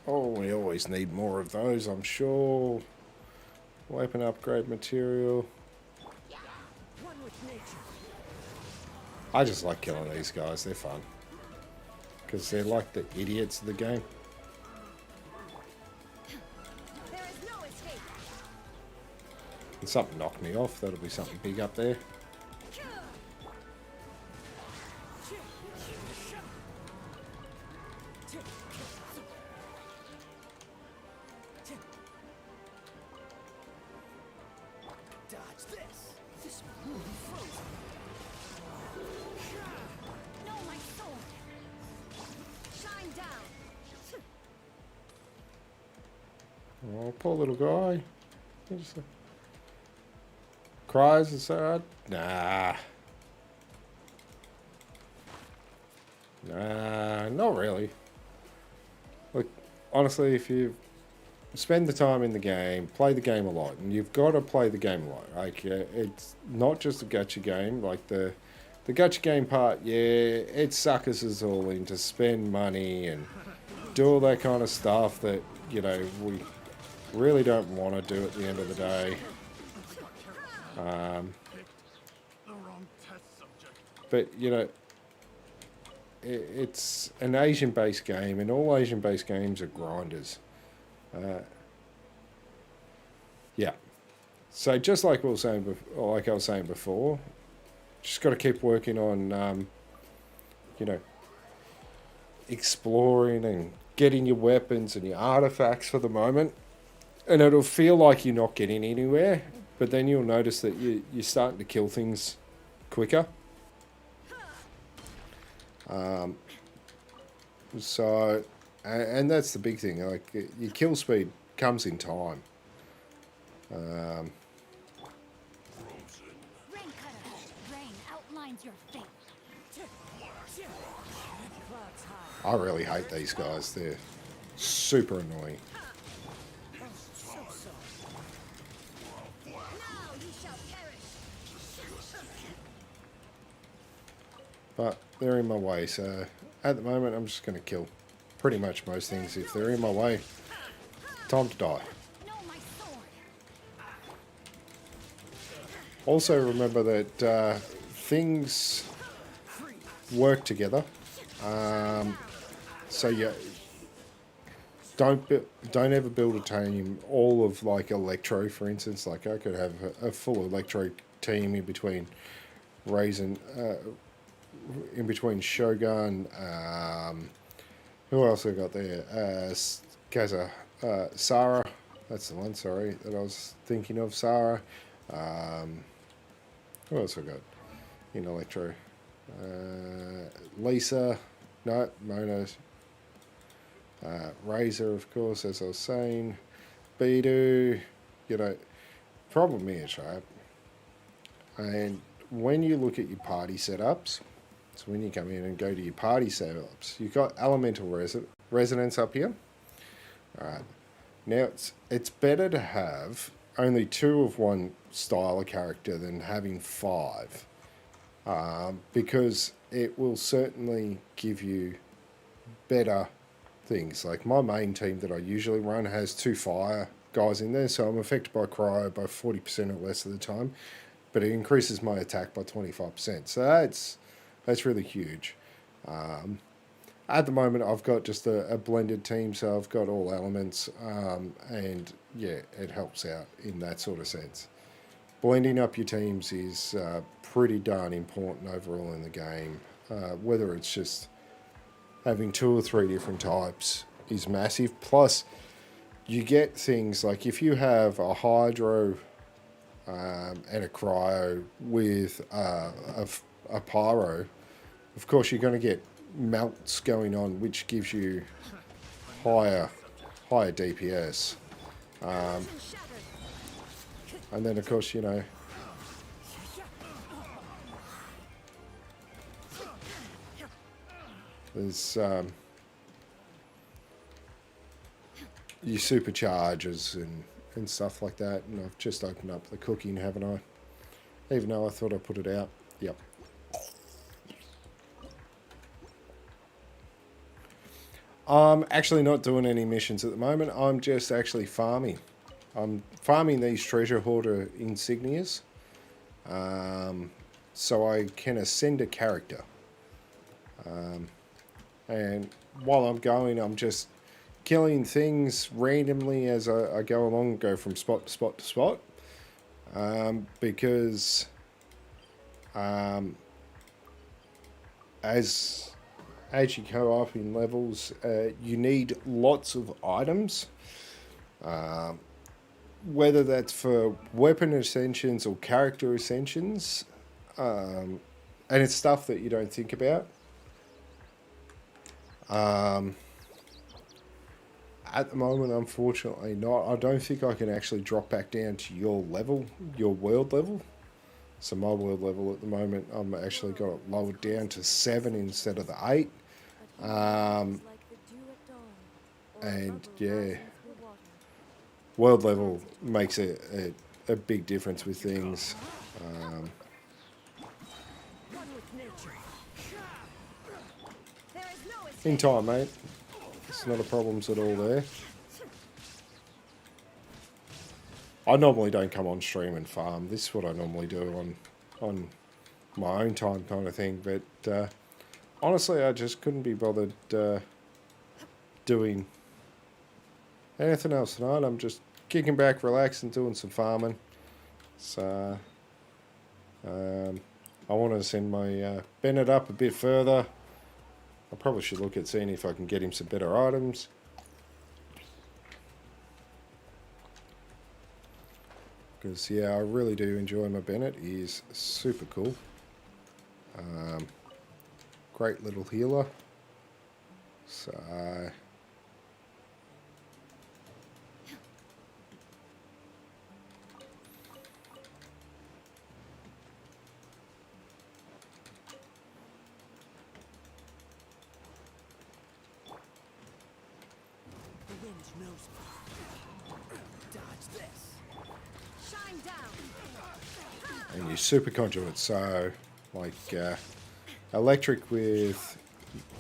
Oh, we always need more of those, I'm sure. Weapon upgrade material. one with nature. I just like killing these guys. They're fun. Because they're like the idiots of the game. There is no escape. And something knocked me off. That'll be something big up there. Oh, poor little guy. He just, cries and sad. Nah. Nah, not really. Look, honestly, if you spend the time in the game, play the game a lot, and you've got to play the game a lot. Like, it's not just a gacha game. Like, the gacha game part, yeah, it suckers us all in to spend money and do all that kind of stuff that, you know, we really don't want to do at the end of the day. The wrong test subject. But, you know, it's an Asian-based game, and all Asian-based games are grinders. Yeah. So just like we were saying, like I was saying before, just got to keep working on, you know, exploring and getting your weapons and your artifacts for the moment, and it'll feel like you're not getting anywhere, but then you'll notice that you're starting to kill things quicker. So, and that's the big thing. Like, your kill speed comes in time. Rain cutter. Rain outlines your fate. Clouds high. I really hate these guys. They're super annoying. Now you shall perish. But they're in my way, so at the moment I'm just going to kill pretty much most things. If they're in my way, time to die. No, my sword. Also remember that things work together. So you don't ever build a team all of like Electro, for instance. Like, I could have a full Electro team in between Raisin, in between Shogun. Who else I got there? Kaza, Sarah. That's the one. Sorry, that I was thinking of. Sarah. Who else I got in Electro? Lisa. No, Mona. Razor, of course, as I was saying. Bidu. You know, problem is, right? And when you look at your party setups, so when you come in and go to your party setups, you've got Elemental Resonance up here. Alright. Now, it's better to have only 2 of one style of character than having 5. Because it will certainly give you better things. Like, my main team that I usually run has 2 fire guys in there, so I'm affected by cryo by 40% or less of the time, but it increases my attack by 25%. So that's really huge. At the moment, I've got just a blended team, so I've got all elements, and yeah, it helps out in that sort of sense. Blending up your teams is pretty darn important overall in the game. Whether it's just having 2 or 3 different types is massive. Plus, you get things like if you have a Hydro and a Cryo with a Pyro, of course you're going to get melts going on, which gives you higher DPS. And then, of course, you know, there's your superchargers and stuff like that. And I've just opened up the cooking, haven't I? Even though I thought I put it out. Yep. I'm actually not doing any missions at the moment. I'm just actually farming. I'm farming these treasure hoarder insignias, so I can ascend a character. And while I'm going, I'm just killing things randomly as I go along, go from spot to spot to spot, because as you go up in levels, you need lots of items, whether that's for weapon ascensions or character ascensions, and it's stuff that you don't think about. At the moment, unfortunately not. I don't think I can actually drop back down to your level, your world level. So my world level at the moment, I'm actually got it lowered down to 7 instead of the 8. And yeah, world level makes a big difference with things. In time, mate. It's not a problems at all there. I normally don't come on stream and farm. This is what I normally do on my own time kind of thing. But honestly, I just couldn't be bothered doing anything else tonight. I'm just kicking back, relaxing, doing some farming. So I want to send my Bennett up a bit further. I probably should look at seeing if I can get him some better items. Because, yeah, I really do enjoy my Bennett. He is super cool. Great little healer. So... and you super conduit, so like electric with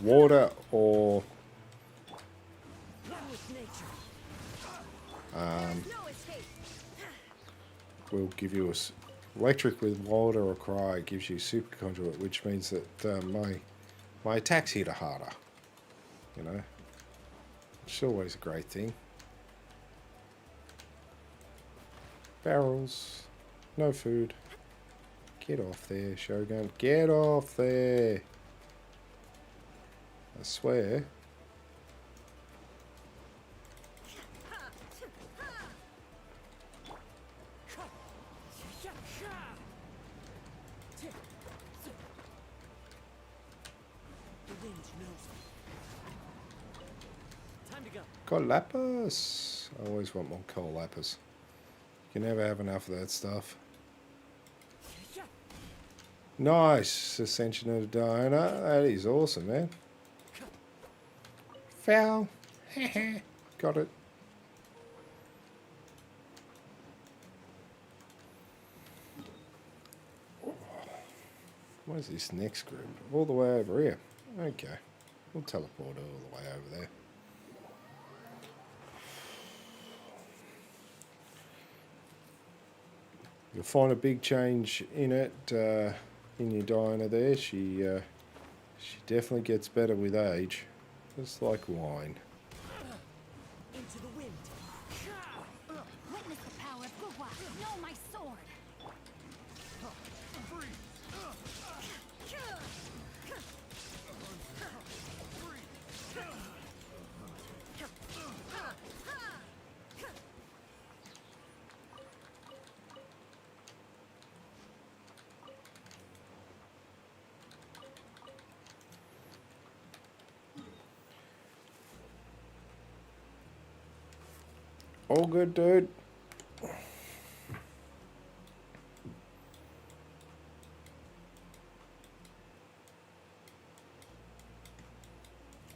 water or will give you electric with water or cry gives you super conduit, which means that my attacks hit harder, you know, which is always a great thing. Barrels, no food. Get off there, Shogun. Get off there. I swear. Got lapis. I always want more coal lapis. You can never have enough of that stuff. Nice ascension of the Diana. That is awesome, man. Foul. Got it. Where's this next group? All the way over here. Okay. We'll teleport all the way over there. You'll find a big change in it, in your Diana there. She definitely gets better with age, just like wine. Into the wind. Witness the power of Gugwa. Know my sword. All good, dude.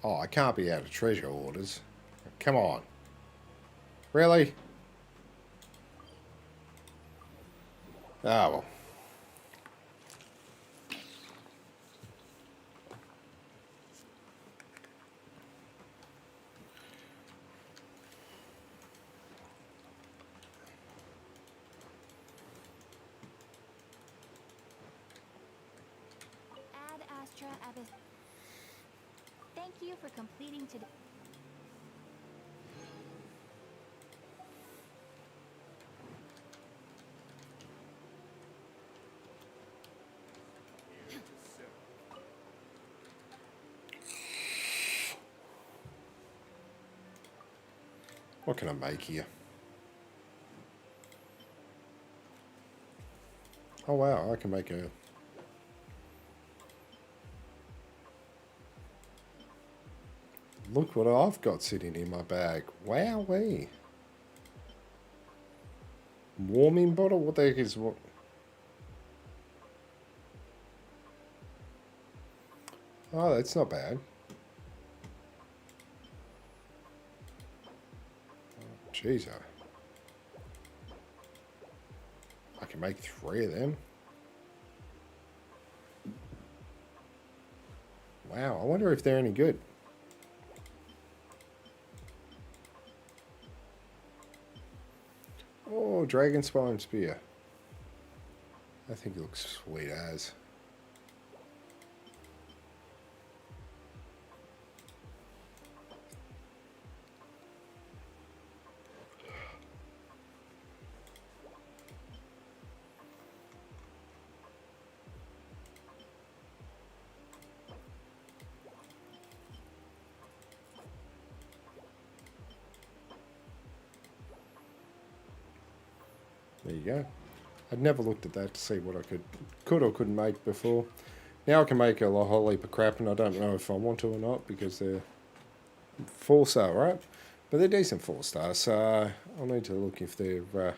Oh, I can't be out of treasure orders. Come on. Really? Ah, well. Thank you for completing today. What can I make here? Oh wow, I can make a... look what I've got sitting in my bag. Wowee. Warming bottle? What the heck is what? Oh, that's not bad. Jeez, I can make 3 of them. Wow, I wonder if they're any good. Oh, Dragon Spine Spear. I think it looks sweet as. There you go. I'd never looked at that to see what I could or couldn't make before. Now I can make a whole heap of crap, and I don't know if I want to or not because they're 4-star, right? But they're decent 4-star, so I'll need to look if they're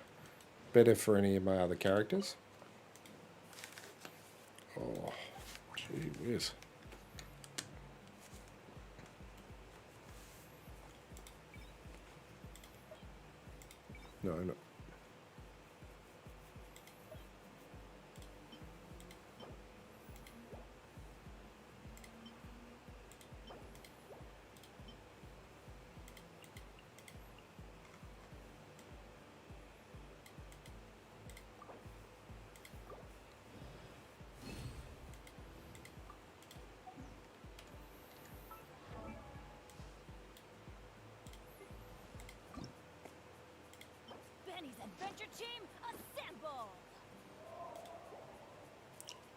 better for any of my other characters. Oh, gee whiz. No, no. Benny's adventure team, assemble!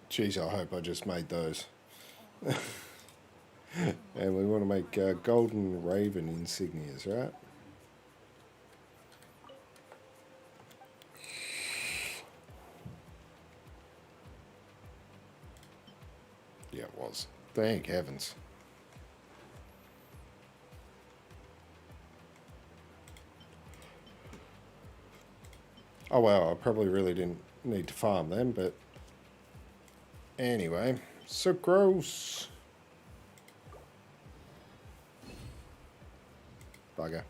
Geez, I hope I just made those. And we want to make golden raven insignias, right? Yeah, it was. Thank heavens. Oh well, I probably really didn't need to farm them, but anyway, so gross. Bugger.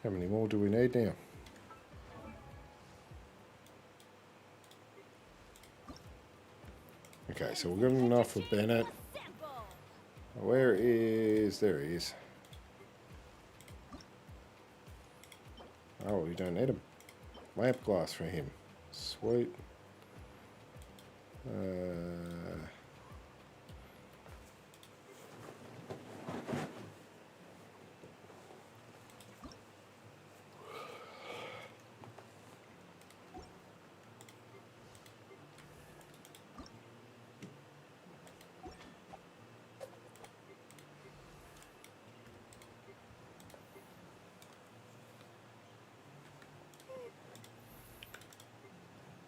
How many more do we need now? Okay, so we've got enough for Bennett. Where is... There he is. Oh, we don't need a lamp glass for him. Sweet.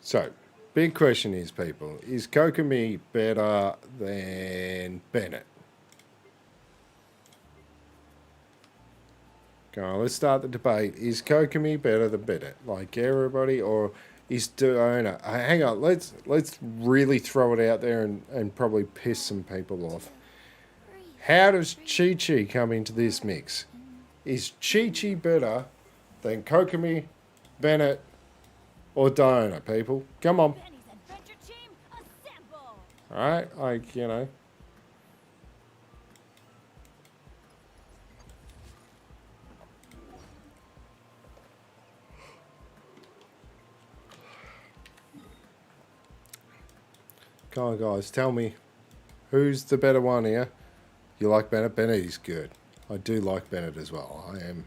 So, big question is, people, is Kokomi better than Bennett? Go on, let's start the debate. Is Kokomi better than Bennett? Like everybody, or is Diona? Hang on, let's really throw it out there and probably piss some people off. How does Chi-Chi come into this mix? Is Chi-Chi better than Kokomi, Bennett, or Diona, people? Come on. Alright, like, you know. Come on, guys, tell me. Who's the better one here? You like Bennett? Bennett is good. I do like Bennett as well. I am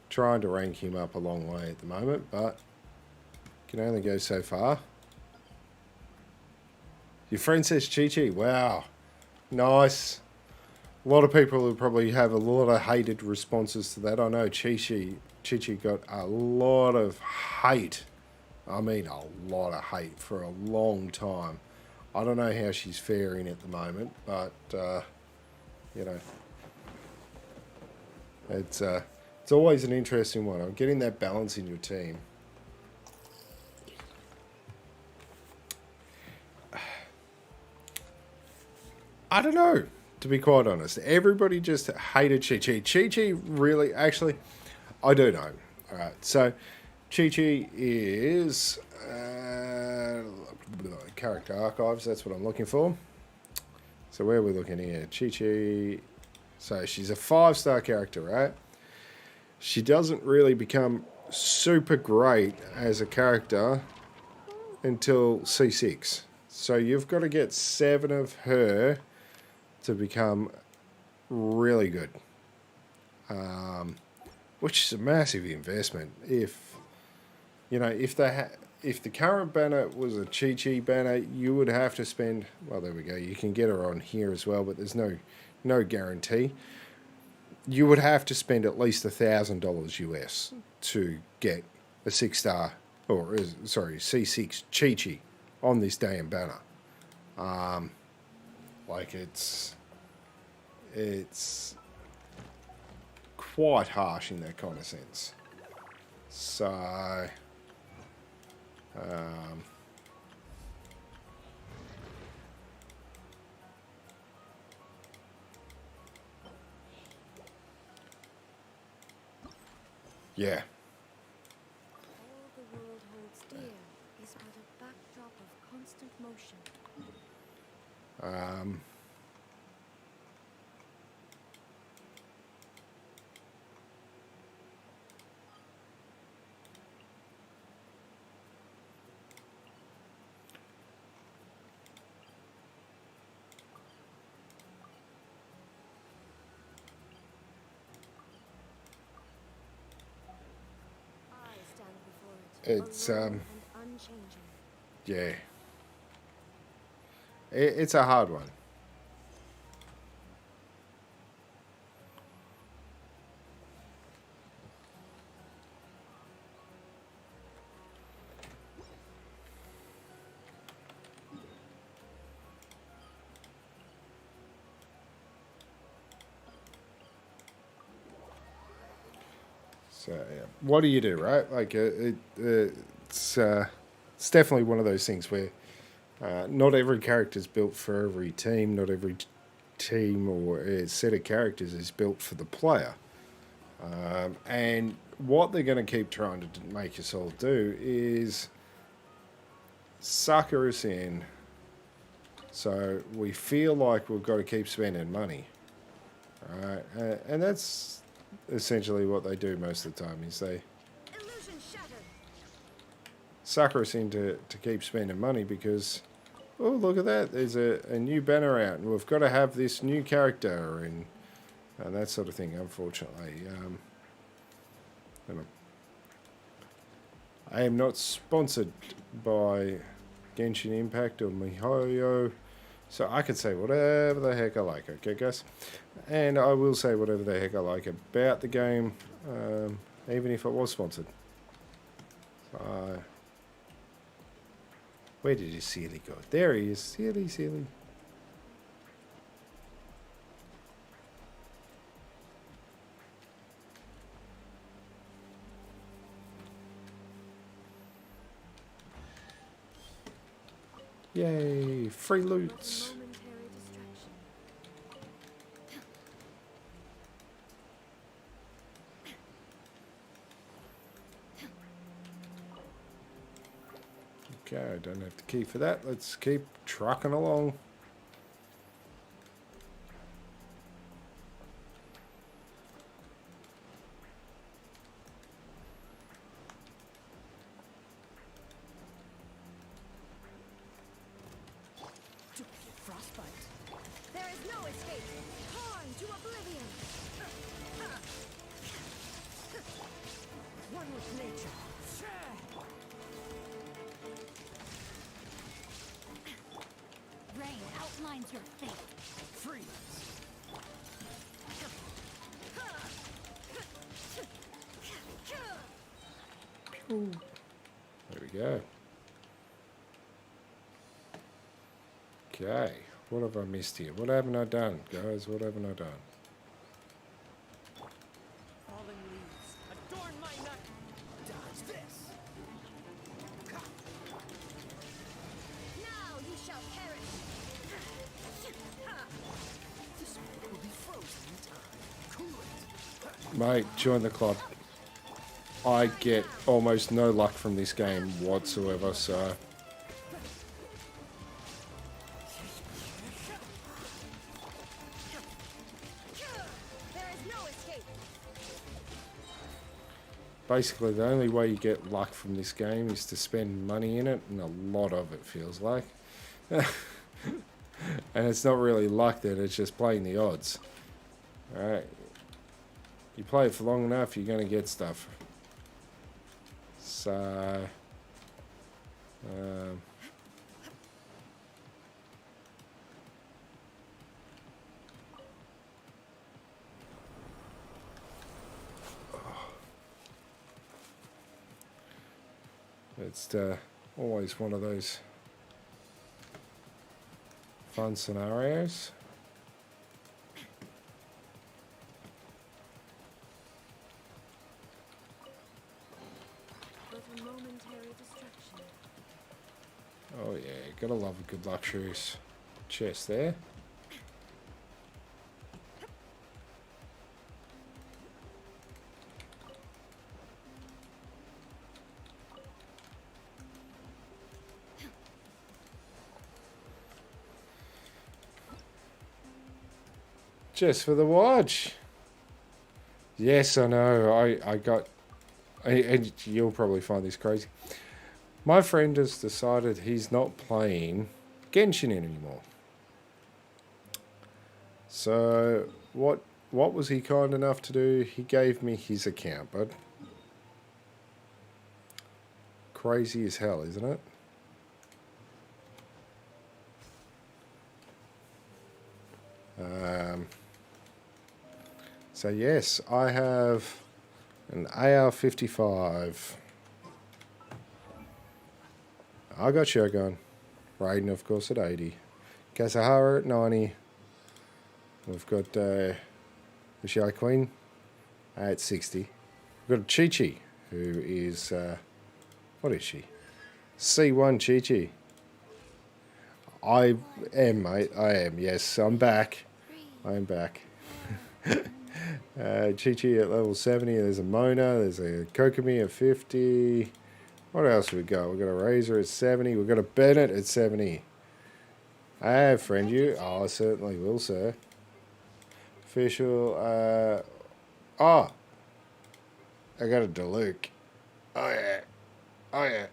trying to rank him up a long way at the moment, but can only go so far. Your friend says Chi-Chi. Wow. Nice. A lot of people will probably have a lot of hated responses to that. I know Chi-Chi got a lot of hate. I mean a lot of hate for a long time. I don't know how she's faring at the moment, but you know, it's always an interesting one. I'm getting that balance in your team. I don't know, to be quite honest. Everybody just hated Chi-Chi. Chi-Chi really, actually, I do know. All right, so Chi-Chi is character archives. That's what I'm looking for. So where are we looking here? Chi-Chi. So she's a 5-star character, right? She doesn't really become super great as a character until C6. So you've got to get 7 of her to become really good, which is a massive investment. If you know, if the current banner was a Chi-Chi banner, you would have to spend. Well, there we go. You can get her on here as well, but there's no guarantee. You would have to spend at least $1,000 US to get a 6-star, or sorry, C6 Chi-Chi on this damn banner. Like it's quite harsh in that kind of sense. So, yeah. All the world holds dear is but a backdrop of constant motion. I stand before it, It's alone and unchanging. yeah. It's a hard one. So yeah, what do you do, right? Like it's definitely one of those things where not every character is built for every team. Not every team or set of characters is built for the player. And what they're going to keep trying to make us all do is sucker us in, so we feel like we've got to keep spending money. Right, and that's essentially what they do most of the time. Is they Illusion shattered. sucker us into to keep spending money because, oh, look at that, there's a new banner out and we've got to have this new character and that sort of thing. Unfortunately, I am not sponsored by Genshin Impact or MiHoYo, so I can say whatever the heck I like, okay guys? And I will say whatever the heck I like about the game, even if it was sponsored. Where did his Sealy go? There he is, Sealy. Yay, free loots. Momentary distraction. Okay, I don't have the key for that. Let's keep trucking along. Frostbite. There is no escape. Torn to oblivion. One with nature. Rain outlines your fate. Freeze! There we go. Okay. What have I missed here? What haven't I done, guys? What haven't I done? Falling leaves, adorn my night. Dodge this. Now you shall perish. This will be frozen in time. Cool it. Mate, join the club. I get almost no luck from this game whatsoever, so... There is no escape. Basically, the only way you get luck from this game is to spend money in it, and a lot of it feels like. And it's not really luck then, it's just playing the odds. Alright. You play it for long enough, you're going to get stuff. So... it's always one of those fun scenarios. But a momentary distraction. Oh yeah, gotta love a good luxurious chest there. Just for the watch. Yes, I know. I got... and you'll probably find this crazy. My friend has decided he's not playing Genshin anymore. So, what was he kind enough to do? He gave me his account, bud. Crazy as hell, isn't it? So yes, I have an AR-55. I got Shogun. Raiden, of course, at 80. Kasahara at 90. We've got the Shy Queen at 60. We've got Chi-Chi, who is... what is she? C1 Chi-Chi. I am, mate. I am. Yes, I'm back. I am back. Chi-Chi at level 70. There's a Mona. There's a Kokomi at 50. What else have we got? We've got a Razor at 70. We've got a Bennett at 70. I friend you. Oh, I certainly will, sir. Official. Oh. I got a Diluc. Oh, yeah. Oh, yeah.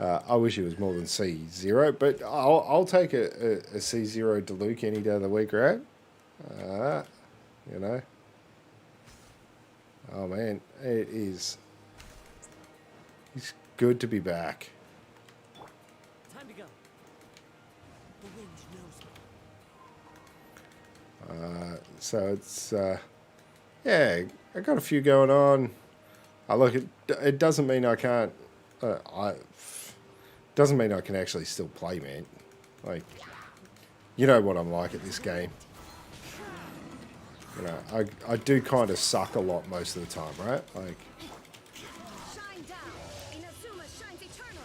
I wish it was more than C0, but I'll take a C0 Diluc any day of the week, right? You know. Oh man, it is. It's good to be back. Time to go. The wind knows me. So it's yeah, I got a few going on. It doesn't mean I can't. Doesn't mean I can actually still play, man. Like, you know what I'm like at this game. You know, I do kind of suck a lot most of the time, right? Like, Shine down. Inazuma shines eternal.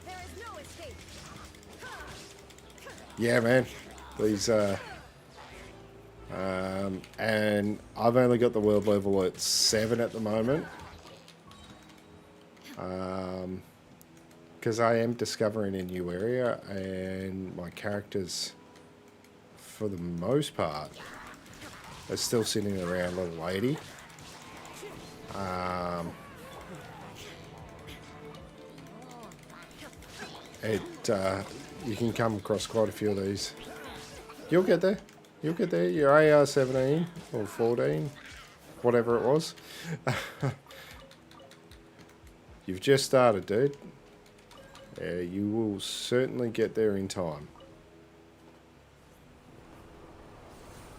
There is no escape. yeah, man. These and I've only got the world level at 7 at the moment. Because I am discovering a new area, and my characters, for the most part, are still sitting around level 80. You can come across quite a few of these. You'll get there. You'll get there. Your AR-17 or 14, whatever it was. You've just started, dude. You will certainly get there in time.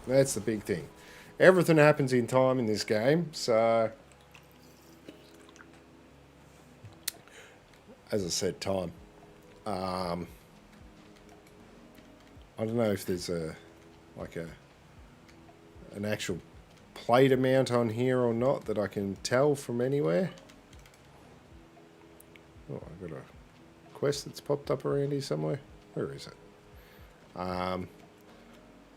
That's the big thing. Everything happens in time in this game, so as I said, time. I don't know if there's an actual plate amount on here or not that I can tell from anywhere. Oh, I've got a quest that's popped up around here somewhere. Where is it?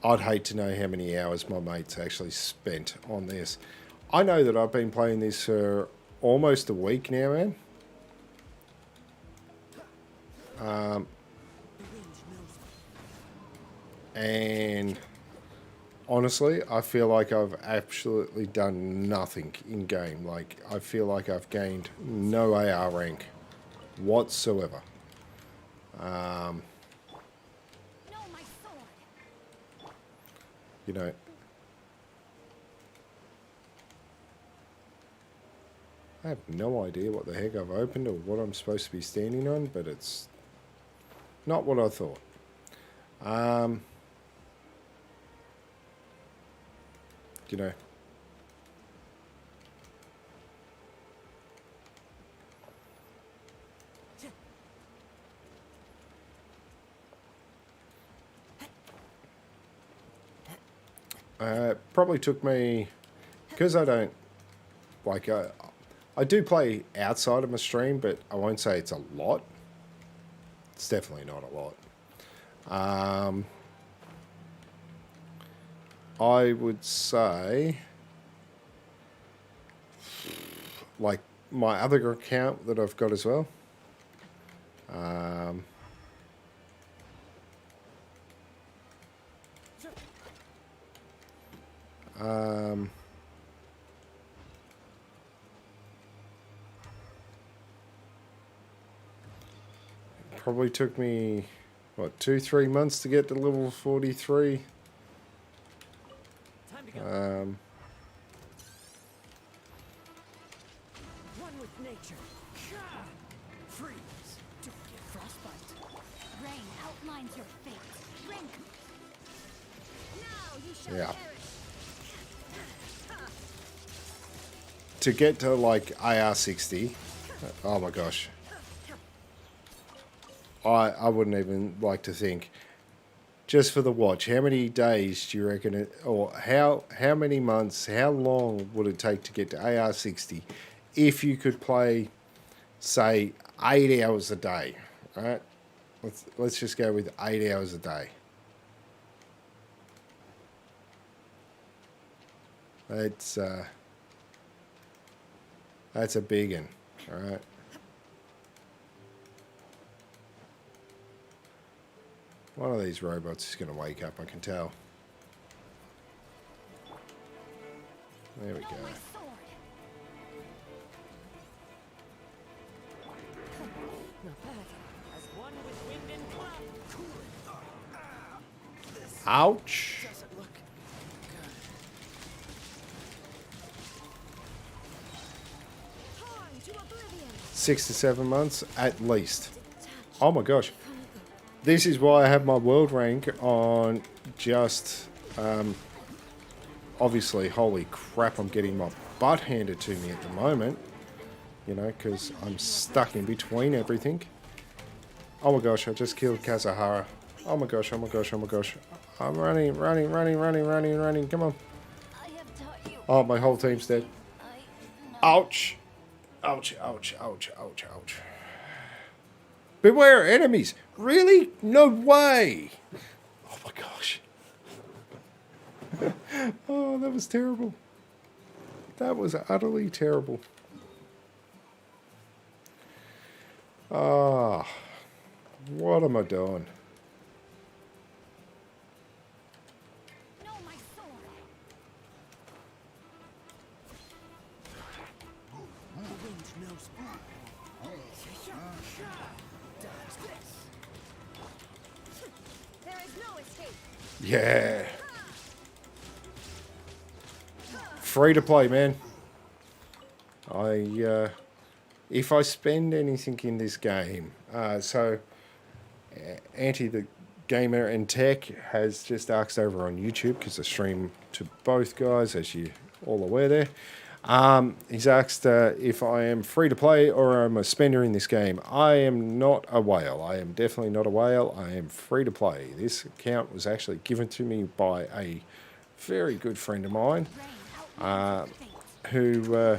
I'd hate to know how many hours my mates actually spent on this. I know that I've been playing this for almost a week now, man. And honestly, I feel like I've absolutely done nothing in game. Like, I feel like I've gained no AR rank whatsoever. You know, I have no idea what the heck I've opened or what I'm supposed to be standing on, but it's not what I thought. You know, probably took me, because I don't, like, I do play outside of my stream, but I won't say it's a lot. It's definitely not a lot. I would say, like, my other account that I've got as well. Probably took me, what, 2-3 months to get to level 43. Time to go. One with nature. Freeze. Don't get frostbite. Rain outlines your fate. Rain. Now you shall Yeah. perish. To get to, like, AR60, oh my gosh. I wouldn't even like to think. Just for the watch, how many days do you reckon it, or how many months, how long would it take to get to AR60 if you could play, say, 8 hours a day, right? Let's just go with 8 hours a day. That's a big one, all right? One of these robots is going to wake up, I can tell. There we go. My sword. Not bad. As one with wind and cloud. Ouch! Doesn't look good. Torn to oblivion. 6 to 7 months at least. Oh my gosh. This is why I have my world rank on just, obviously, holy crap, I'm getting my butt handed to me at the moment. You know, because I'm stuck in between everything. Oh my gosh, I just killed Kazuhara. Oh my gosh, oh my gosh, oh my gosh. I'm running. Come on. I have taught you. Oh, my whole team's dead. I know. Ouch. Ouch, ouch, ouch, ouch, ouch. Beware enemies. Really? No way. Oh my gosh. Oh, that was terrible. That was utterly terrible. Ah, what am I doing? No, my sword. The wind knows me. Dodge this. There is no escape. Yeah. Free to play, man. If I spend anything in this game, so Anti the Gamer and Tech has just asked over on YouTube, because I stream to both guys, as you all aware there. He's asked if I am free to play or I'm a spender in this game. I am not a whale. I am definitely not a whale. I am free to play. This account was actually given to me by a very good friend of mine, who,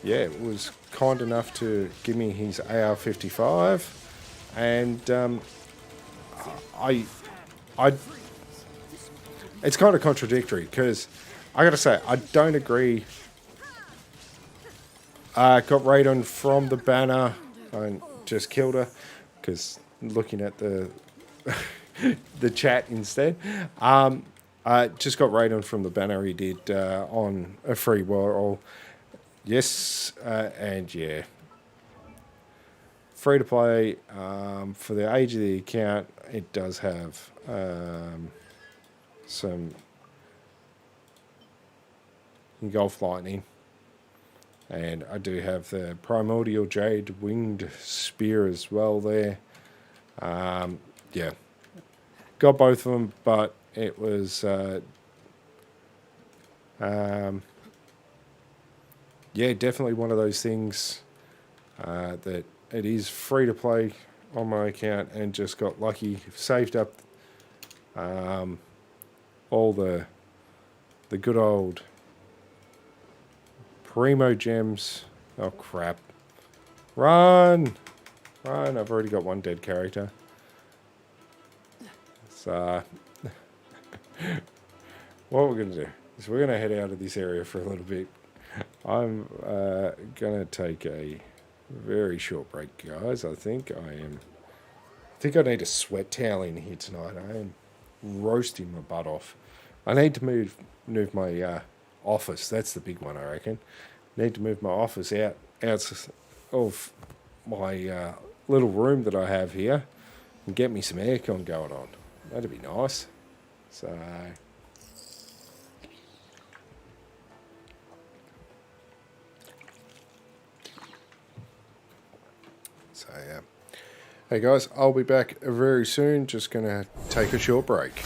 yeah, was kind enough to give me his AR-55, and it's kind of contradictory, because I gotta say, I don't agree. Got raid on from the banner and just killed her, because looking at the the chat instead. Just got raid on from the banner he did on a free world. Yes, and yeah. Free to play. For the age of the account, it does have some engulf lightning. And I do have the Primordial Jade Winged Spear as well there. Yeah. Got both of them, but it was... yeah, definitely one of those things that it is free to play on my account, and just got lucky. Saved up all the good old Primo gems. Oh crap. Run! Run! I've already got one dead character. So what we're going to do is we're going to head out of this area for a little bit. I'm going to take a very short break, guys. I think I need a sweat towel in here tonight. I am roasting my butt off. I need to move my office. That's the big one, I reckon. Need to move my office out of my little room that I have here and get me some aircon going on. That'd be nice. So yeah. Hey guys, I'll be back very soon. Just gonna take a short break.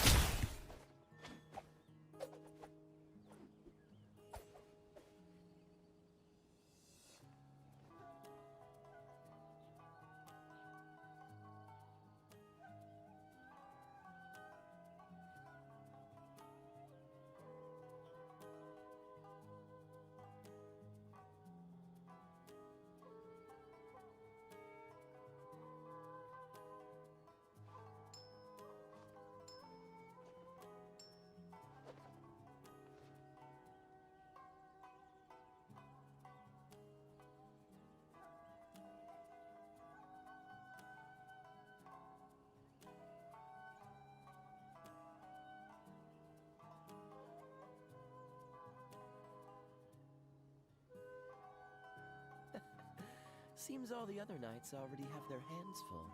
Seems all the other knights already have their hands full.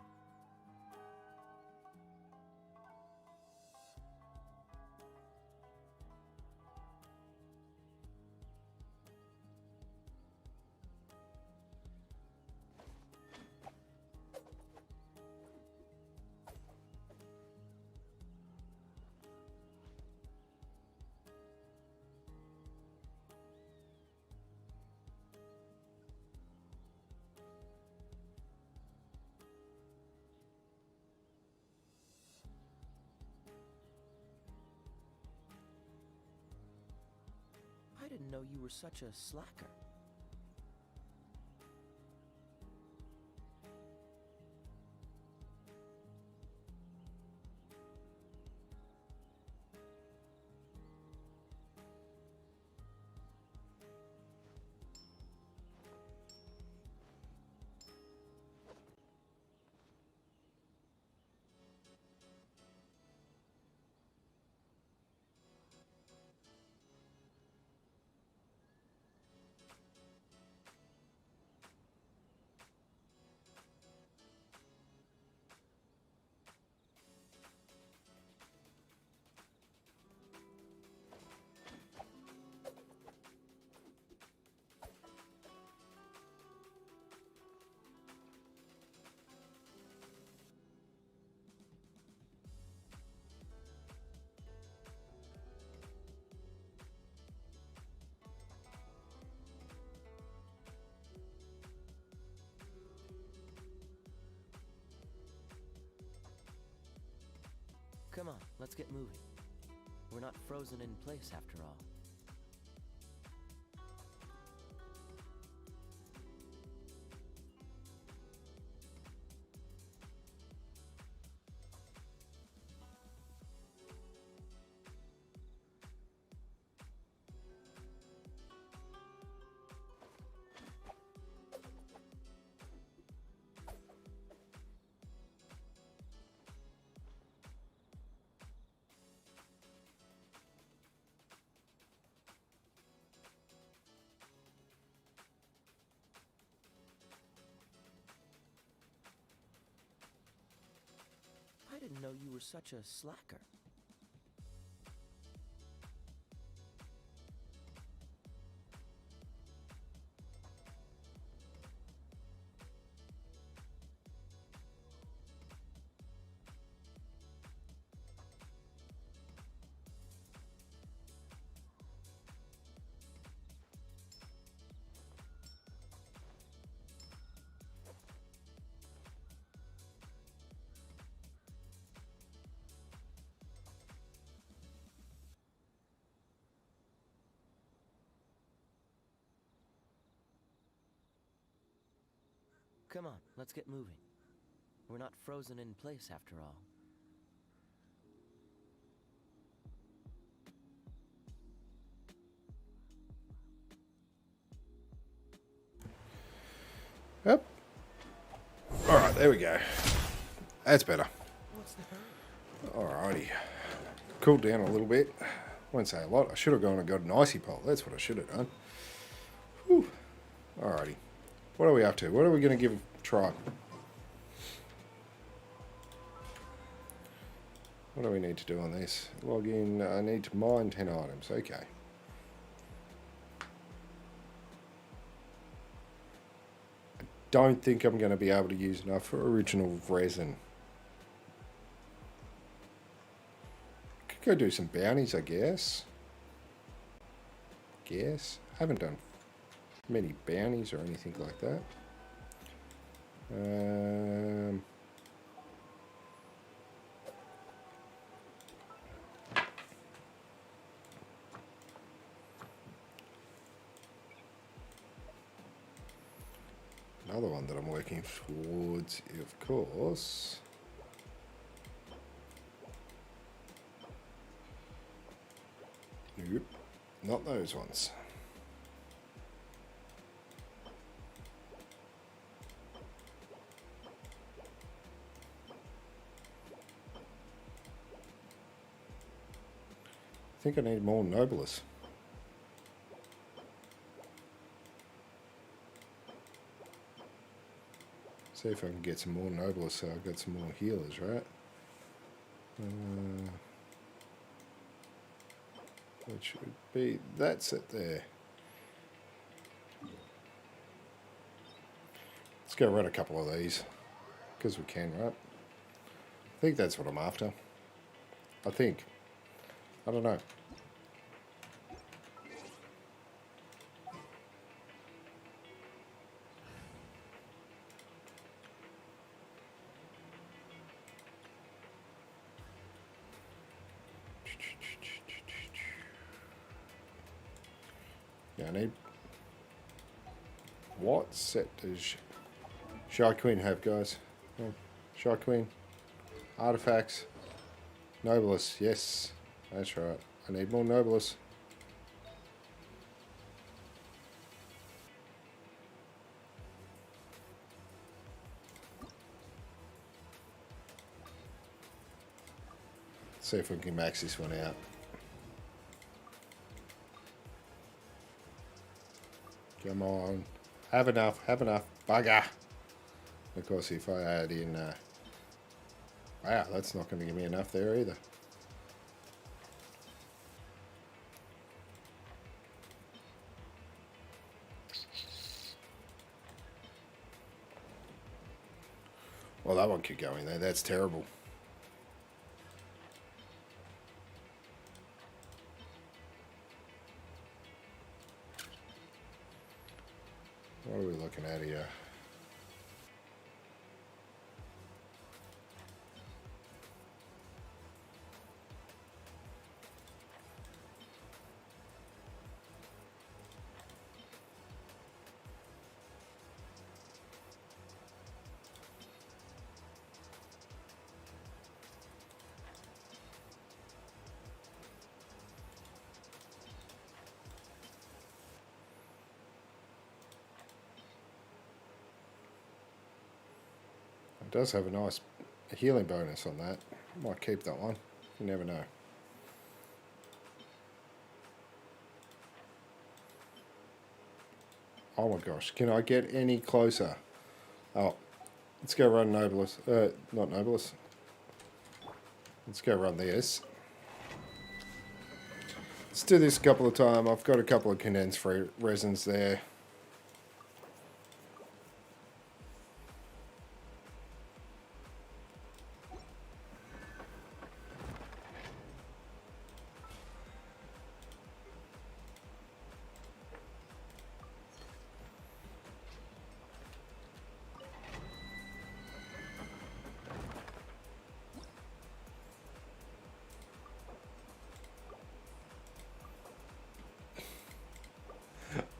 I didn't know you were such a slacker. Come on, let's get moving. We're not frozen in place after all. I didn't know you were such a slacker. Come on, let's get moving. We're not frozen in place after all. Yep. Alright, there we go. That's better. What's the hurry? Alrighty. Cooled down a little bit. Won't say a lot. I should have gone and got an icy pole. That's what I should have done. Whew. Alrighty. What are we up to? What are we going to give a try? What do we need to do on this? Log in. I need to mine 10 items. Okay. I don't think I'm going to be able to use enough for original resin. Could go do some bounties, I guess. Haven't done many bounties or anything like that. Another one that I'm working towards, of course. Nope, not those ones. I think I need more Nobilis. See if I can get some more Nobilis so I've got some more healers, right? That should be, that's it there. Let's go run a couple of these, because we can, right? I think that's what I'm after. I think. I don't know. Yeah, I need... What set does Shy Queen have, guys? Oh, Shy Queen. Artifacts. Nobilis, yes. That's right. I need more Nobilis. See if we can max this one out. Come on. Have enough. Bugger. Of course, if I add in... wow, that's not going to give me enough there either. Well, that one could go in there. That's terrible. What are we looking at here? does have a nice healing bonus on that. Might keep that one. You never know. Oh my gosh, can I get any closer? Oh, let's go run Nobilis. Not Nobilis. Let's go run this. Let's do this a couple of times. I've got a couple of condensed resins there.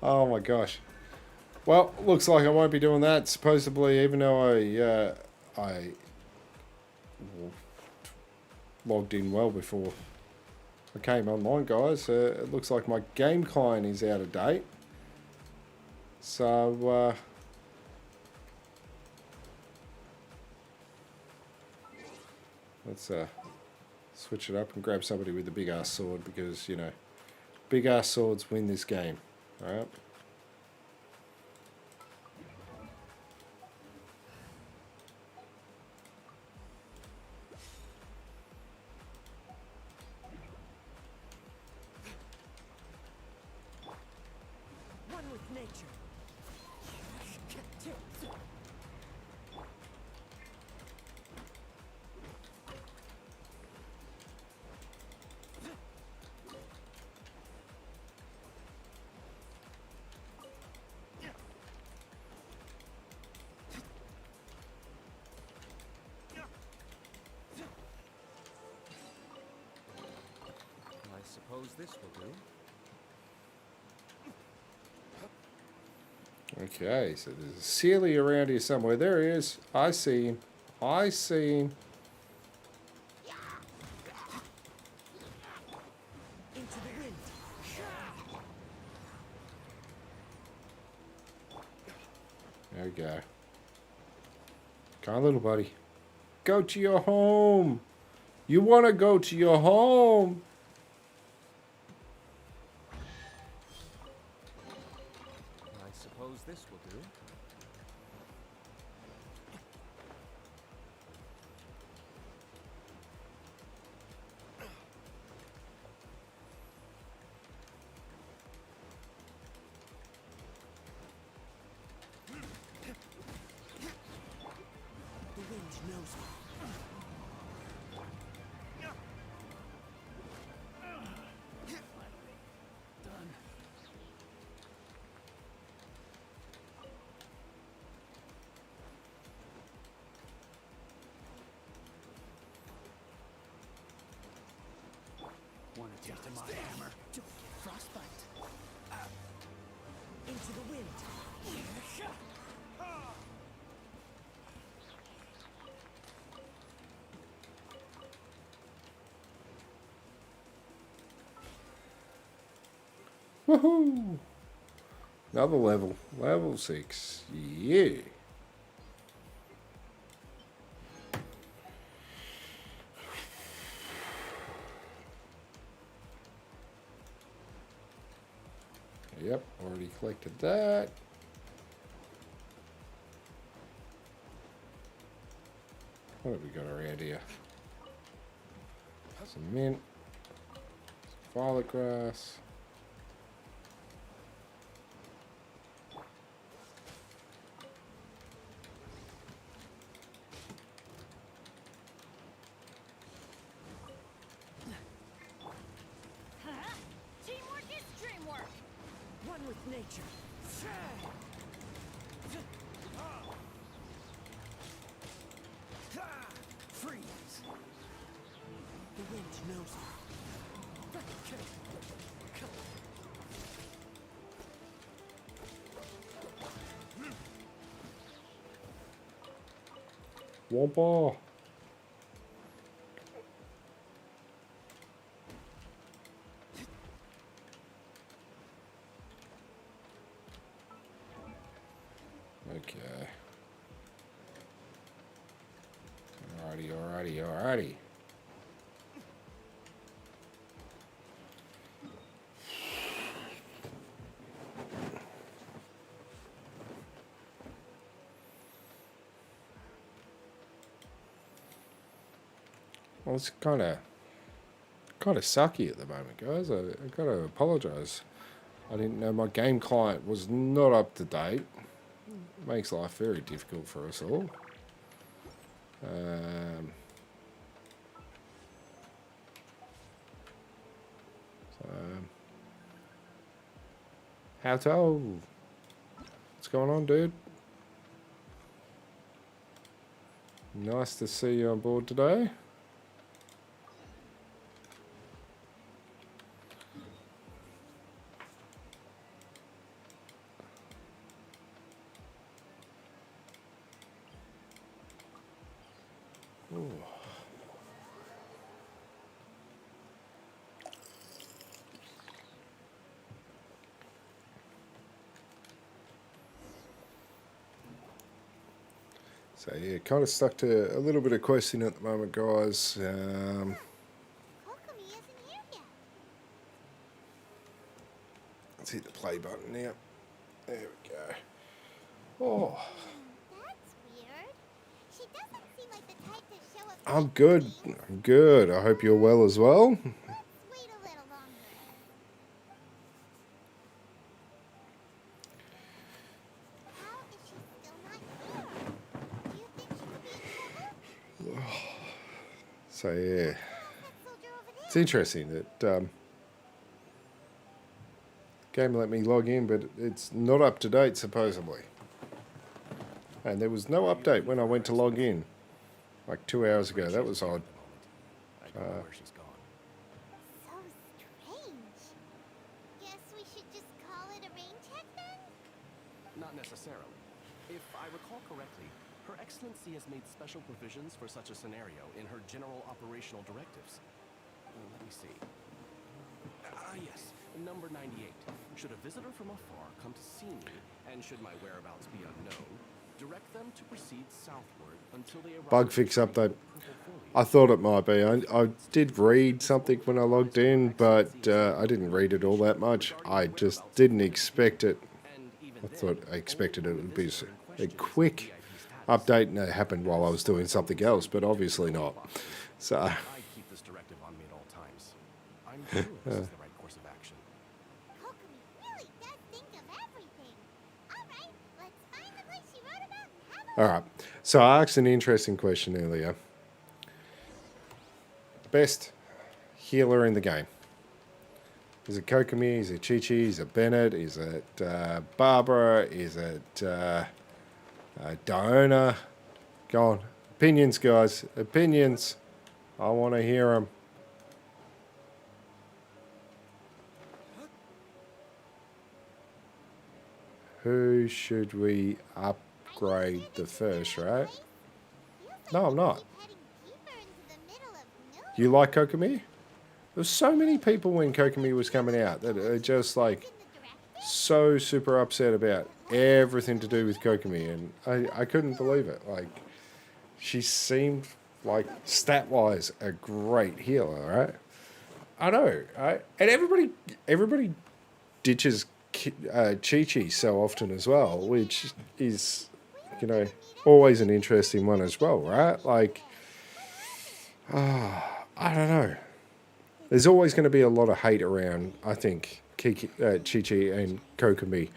Oh my gosh. Well, looks like I won't be doing that. Supposedly, even though I logged in well before I came online, guys, it looks like my game client is out of date. So, let's switch it up and grab somebody with a big ass sword because, you know, big ass swords win this game. Alright. One with nature. I suppose this will do. Okay, so there's a Sealy around here somewhere. There he is. I see him. I see him. Into the wind. There we go. Come on, little buddy. Go to your home. You want to go to your home. I suppose this will do. The wind knows me. Want a taste of my hammer? Don't get frostbite. Into the wind. Woohoo! Another level. Level 6. Yeah. Yep, already collected that. What have we got around here? Some mint, some violet grass. Teamwork is dreamwork. One with nature. Freeze. The wind knows me. Wompa. Okay. Alrighty. Well, it's kind of sucky at the moment, guys. I got to apologise. I didn't know my game client was not up to date. Makes life very difficult for us all. Howto? What's going on, dude? Nice to see you on board today. Ooh. So yeah, kind of stuck to a little bit of questing at the moment, guys. Kokomi isn't here yet. Let's hit the play button now. There we go. Oh, That's weird. She doesn't seem like the type to show up. I'm good. I'm good. I hope you're well as well. Let's wait a little longer. How is she still not here? Do you think she could be in trouble? So yeah, That soldier over there. it's interesting that game let me log in, but it's not up to date supposedly. And there was no update when I went to log in, like 2 hours ago. That was odd. I don't know where she's gone. So strange. Guess we should just call it a rain check then? Not necessarily. If I recall correctly, Her Excellency has made special provisions for such a scenario in her general operational directives. Let me see. Yes, number 98. Should a visitor from afar come to see me, and should my whereabouts be unknown, direct them to proceed southward until they arrive. Bug fix update. I thought it might be. I did read something when I logged in, but I didn't read it all that much. I just didn't expect it. I expected it would be a quick update, and it happened while I was doing something else, but obviously not. So, I keep this directive on me at all times. I'm sure this is the right course of action. Kokomi really does think of everything. All right, let's find the place she wrote about and have a all right. So I asked an interesting question earlier. Best healer in the game. Is it Kokomi? Is it Chi-Chi? Is it Bennett? Is it Barbara? Is it Diona? Go on. Opinions, guys. Opinions. I want to hear them. Who should we upgrade the first, right? No, I'm not. heading deeper into the middle of nowhere. You like Kokomi? There's so many people when Kokomi was coming out that are just like so super upset about everything to do with Kokomi, and I couldn't believe it. Like, she seemed like stat-wise a great healer, right? I know, right? And everybody ditches Chi-Chi so often as well, which is, you know, always an interesting one as well, right? Like, I don't know. There's always going to be a lot of hate around, I think, Chi-Chi and Kokomi.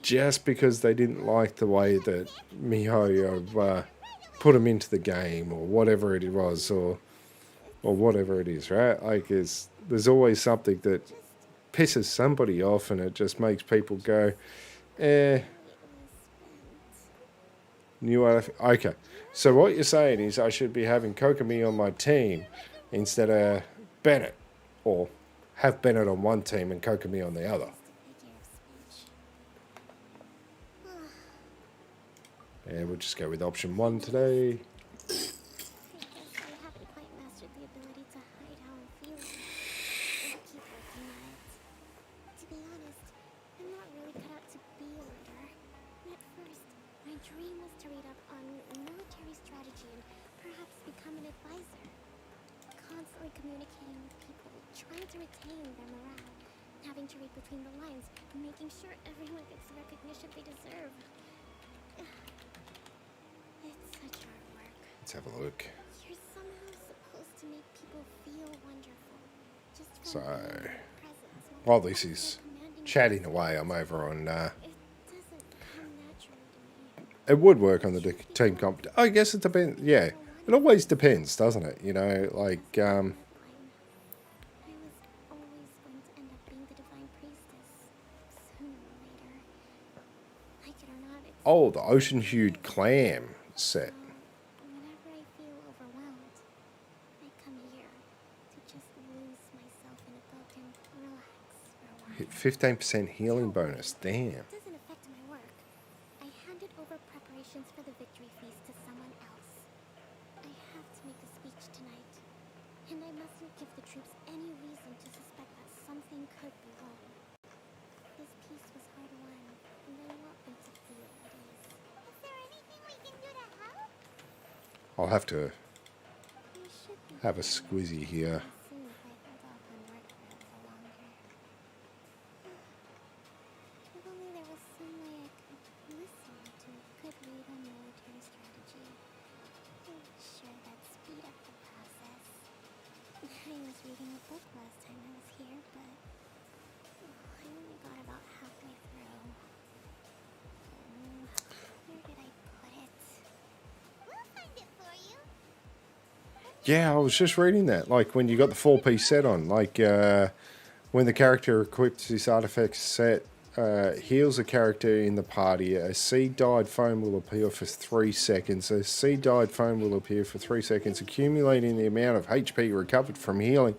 Just because they didn't like the way that MiHoYo put them into the game, or whatever it was, or whatever it is, right? Like, there's always something that pisses somebody off, and it just makes people go, okay. So what you're saying is I should be having Kokomi on my team instead of Bennett, or have Bennett on one team and Kokomi on the other. Yeah, we'll just go with option 1 today. I haven't quite mastered the ability to hide how I'm feeling. I'll keep working on it. To be honest, I'm not really cut out to be a leader. At first, my dream was to read up on military constantly communicating with people, trying to retain their morale, having to read between the lines, making sure everyone gets the recognition they deserve. It's such hard work. Let's have a look. You're somehow supposed to make people feel wonderful. Just from So, being in their presence. while this is Commanding chatting away, I'm over on. it doesn't come naturally to me. It would work on the team comp. I guess it depends. Yeah, it always depends, doesn't it? You know, like I was always going to end up being the divine priestess sooner or later. Like it or not, it's oh, the ocean-hued clam set. whenever I feel overwhelmed, I come here to just lose myself in a book and relax for a while. Hit 15% healing bonus. Damn. It doesn't affect my work. I handed over preparations for the victory feast to someone else. I have to make a speech tonight, and I mustn't give the troops any reason to suspect that something could be wrong. This peace was hard won, and I want them to feel at ease. Is there anything we can do to help? I'll have to We should be have a squizzy here. soon if I hold off on work for a little longer. If only there was some way I could listen to a good read on military strategy. I'm sure that'd speed up the process. I was reading a book last time I was here, but I only got about halfway through. Where did I put it? We'll find it for you. Yeah, I was just reading that. Like when you got the 4-piece set on, like when the character equips this artifact set, heals a character in the party. A seed-dyed foam will appear for 3 seconds. A seed-dyed foam will appear for 3 seconds, accumulating the amount of HP recovered from healing,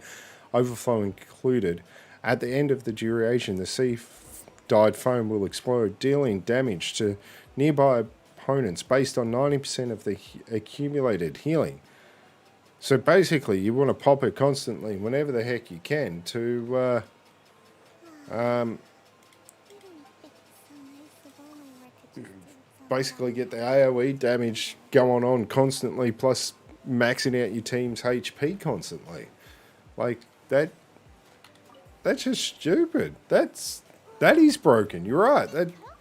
overflow included. At the end of the duration, the seed-dyed foam will explode, dealing damage to nearby opponents based on 90% of the accumulated healing. So basically, you want to pop it constantly, whenever the heck you can, to basically get the AoE damage going on constantly, plus maxing out your team's HP constantly. Like that's just stupid. That is broken. You're right.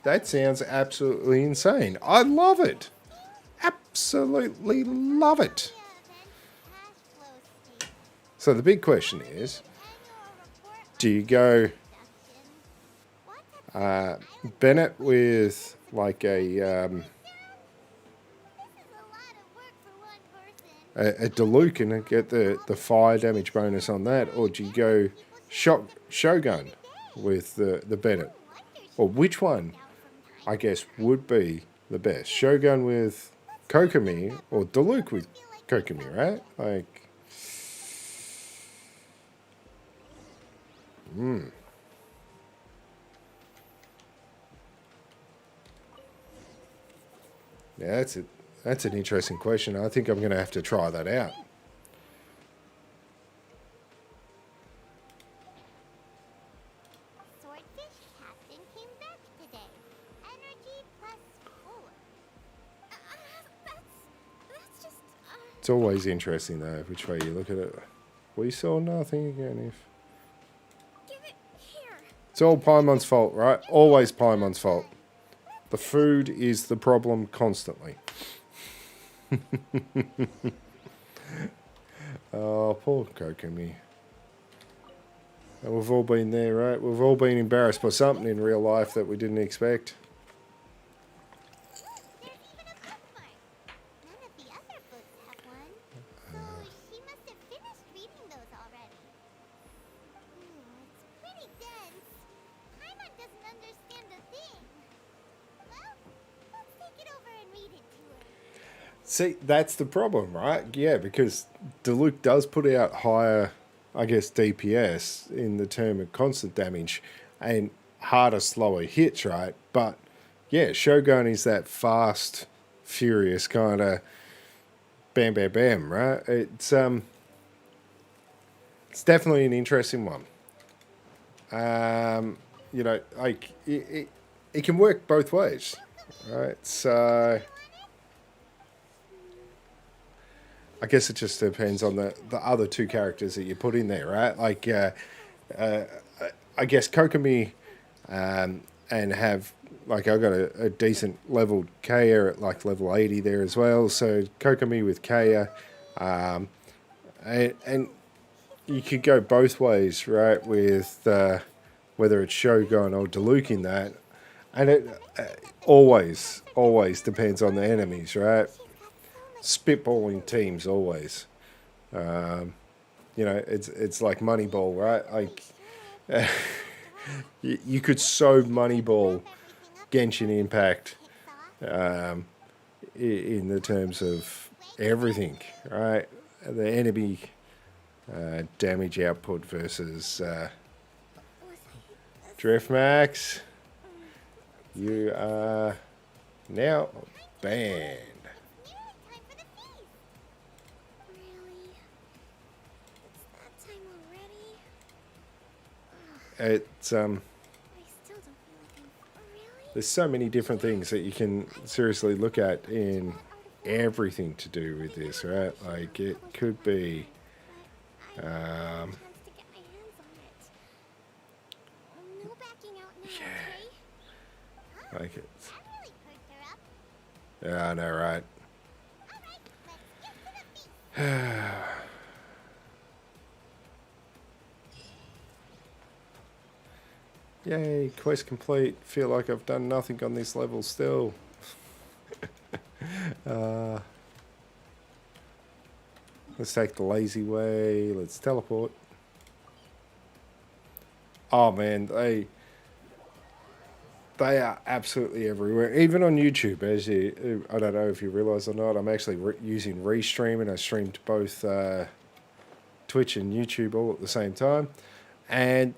That sounds absolutely insane. I love it. Absolutely love it. So the big question is, do you go Bennett with like a Diluc and get the fire damage bonus on that, or do you go Shogun with the Bennett? Or which one, I guess, would be the best? Shogun with Kokomi or Diluc with Kokomi, right? Like, yeah, that's an interesting question. I think I'm going to have to try that out. Swordfish Captain came back today. Energy +4. That's just. It's always interesting, though, which way you look at it. We saw nothing again, if... Give it here. It's all Paimon's fault, right? Always Paimon's fault. The food is the problem constantly. Oh, poor Kokomi. And we've all been there, right? We've all been embarrassed by something in real life that we didn't expect. There's even a bookmark. None of the other books have one. So she must have finished reading those already. It's pretty dense. Paimon doesn't understand a thing. Well, let's take it over and read it to her. See, that's the problem, right? Yeah, because Diluc does put out higher, I guess, DPS in the term of constant damage and harder, slower hits, right? But yeah, Shogun is that fast, furious kind of bam, bam, bam, right? It's definitely an interesting one. You know, like it can work both ways, right? So I guess it just depends on the other two characters that you put in there, right? Like, I guess Kokomi, and have, like, I got a decent leveled Kaya at like level 80 there as well. So Kokomi with Kaya, and you could go both ways, right? With whether it's Shogun or Diluc in that, and it always depends on the enemies, right? Spitballing teams always. You know, it's like Moneyball, right? Like you could so Moneyball Genshin Impact in the terms of everything, right? The enemy damage output versus Driftmax. You are now banned. Really? It's that time already? It's I still don't feel like I'm... Really? there's so many different things that you can seriously look at in everything to do with this, right? Like, it could be To get my hands on it. No backing out now, okay? like it's That really perked her up. yeah, I know, right? All right, let's get to the feast. Yay, quest complete. Feel like I've done nothing on this level still. Let's take the lazy way. Let's teleport. Oh man, they are absolutely everywhere. Even on YouTube, as you, I don't know if you realise or not, I'm actually using Restream, and I streamed both Twitch and YouTube all at the same time. And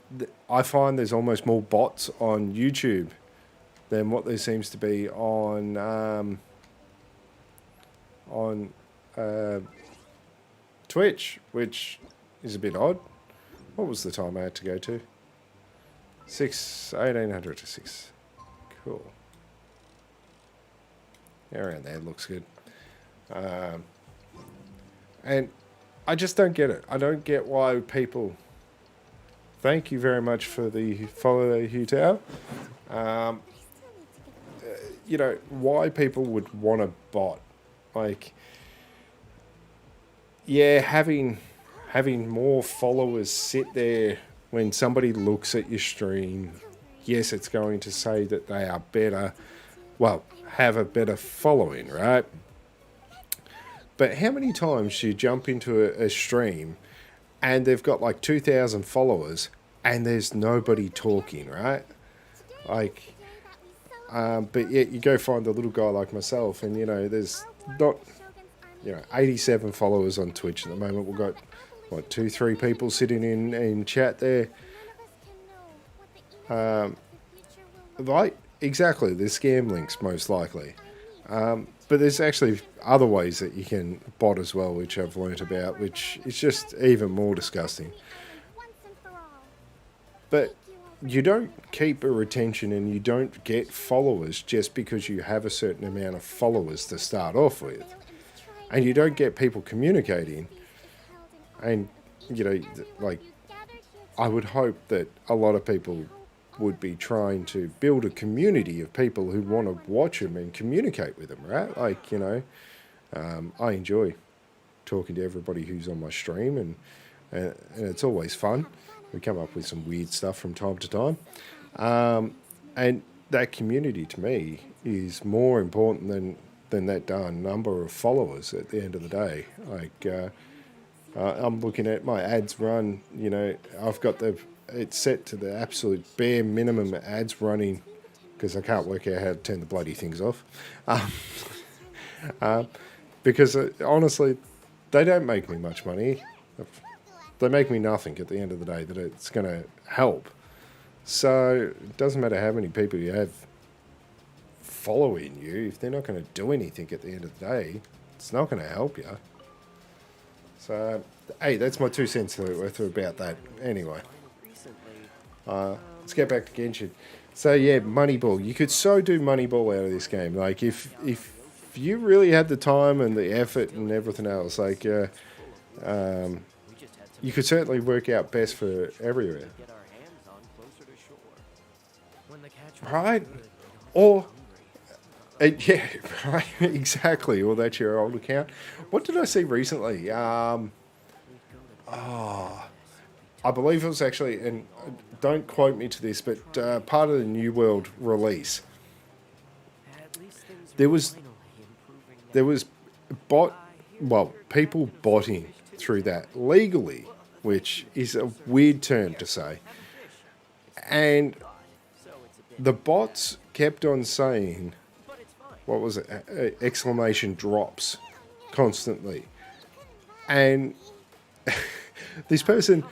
I find there's almost more bots on YouTube than what there seems to be on Twitch, which is a bit odd. What was the time I had to go to? 1800 to 6. Cool. Around there looks good. And I just don't get it. I don't get why people... Thank you very much for the follow, Hugh Tao. You know, why people would want a bot. Like, yeah, having more followers sit there when somebody looks at your stream, yes, it's going to say that they are better, well, have a better following, right? But how many times do you jump into a stream and they've got like 2,000 followers and there's nobody talking, right? Like, but yet you go find a little guy like myself, and you know, there's not, you know, 87 followers on Twitch at the moment. We've got, what, 2-3 people sitting in chat there. Right, exactly, there's scam links most likely. But there's actually other ways that you can bot as well, which I've learnt about, which is just even more disgusting. But you don't keep a retention and you don't get followers just because you have a certain amount of followers to start off with. And you don't get people communicating. And, you know, like, I would hope that a lot of people would be trying to build a community of people who want to watch them and communicate with them, right? Like, you know, I enjoy talking to everybody who's on my stream, and it's always fun. We come up with some weird stuff from time to time. And that community, to me, is more important than that darn number of followers at the end of the day. Like, I'm looking at my ads run, you know, I've got it's set to the absolute bare minimum ads running, because I can't work out how to turn the bloody things off. Because honestly, they don't make me much money. They make me nothing at the end of the day that it's going to help. So it doesn't matter how many people you have following you. If they're not going to do anything at the end of the day, it's not going to help you. So, hey, that's my 2 cents worth about that. Anyway, let's get back to Genshin. So yeah, Moneyball. You could so do Moneyball out of this game. Like, if if you really had the time and the effort and everything else, like, you could certainly work out best for everywhere. Get our hands on closer to shore. When the catch Right? Or, yeah, right, exactly. Well, that's your old account. What did I see recently? I believe it was actually, and don't quote me to this, but part of the New World release. There was people botting through that legally, which is a weird term to say. And the bots kept on saying, what was it, exclamation drops constantly. And this person,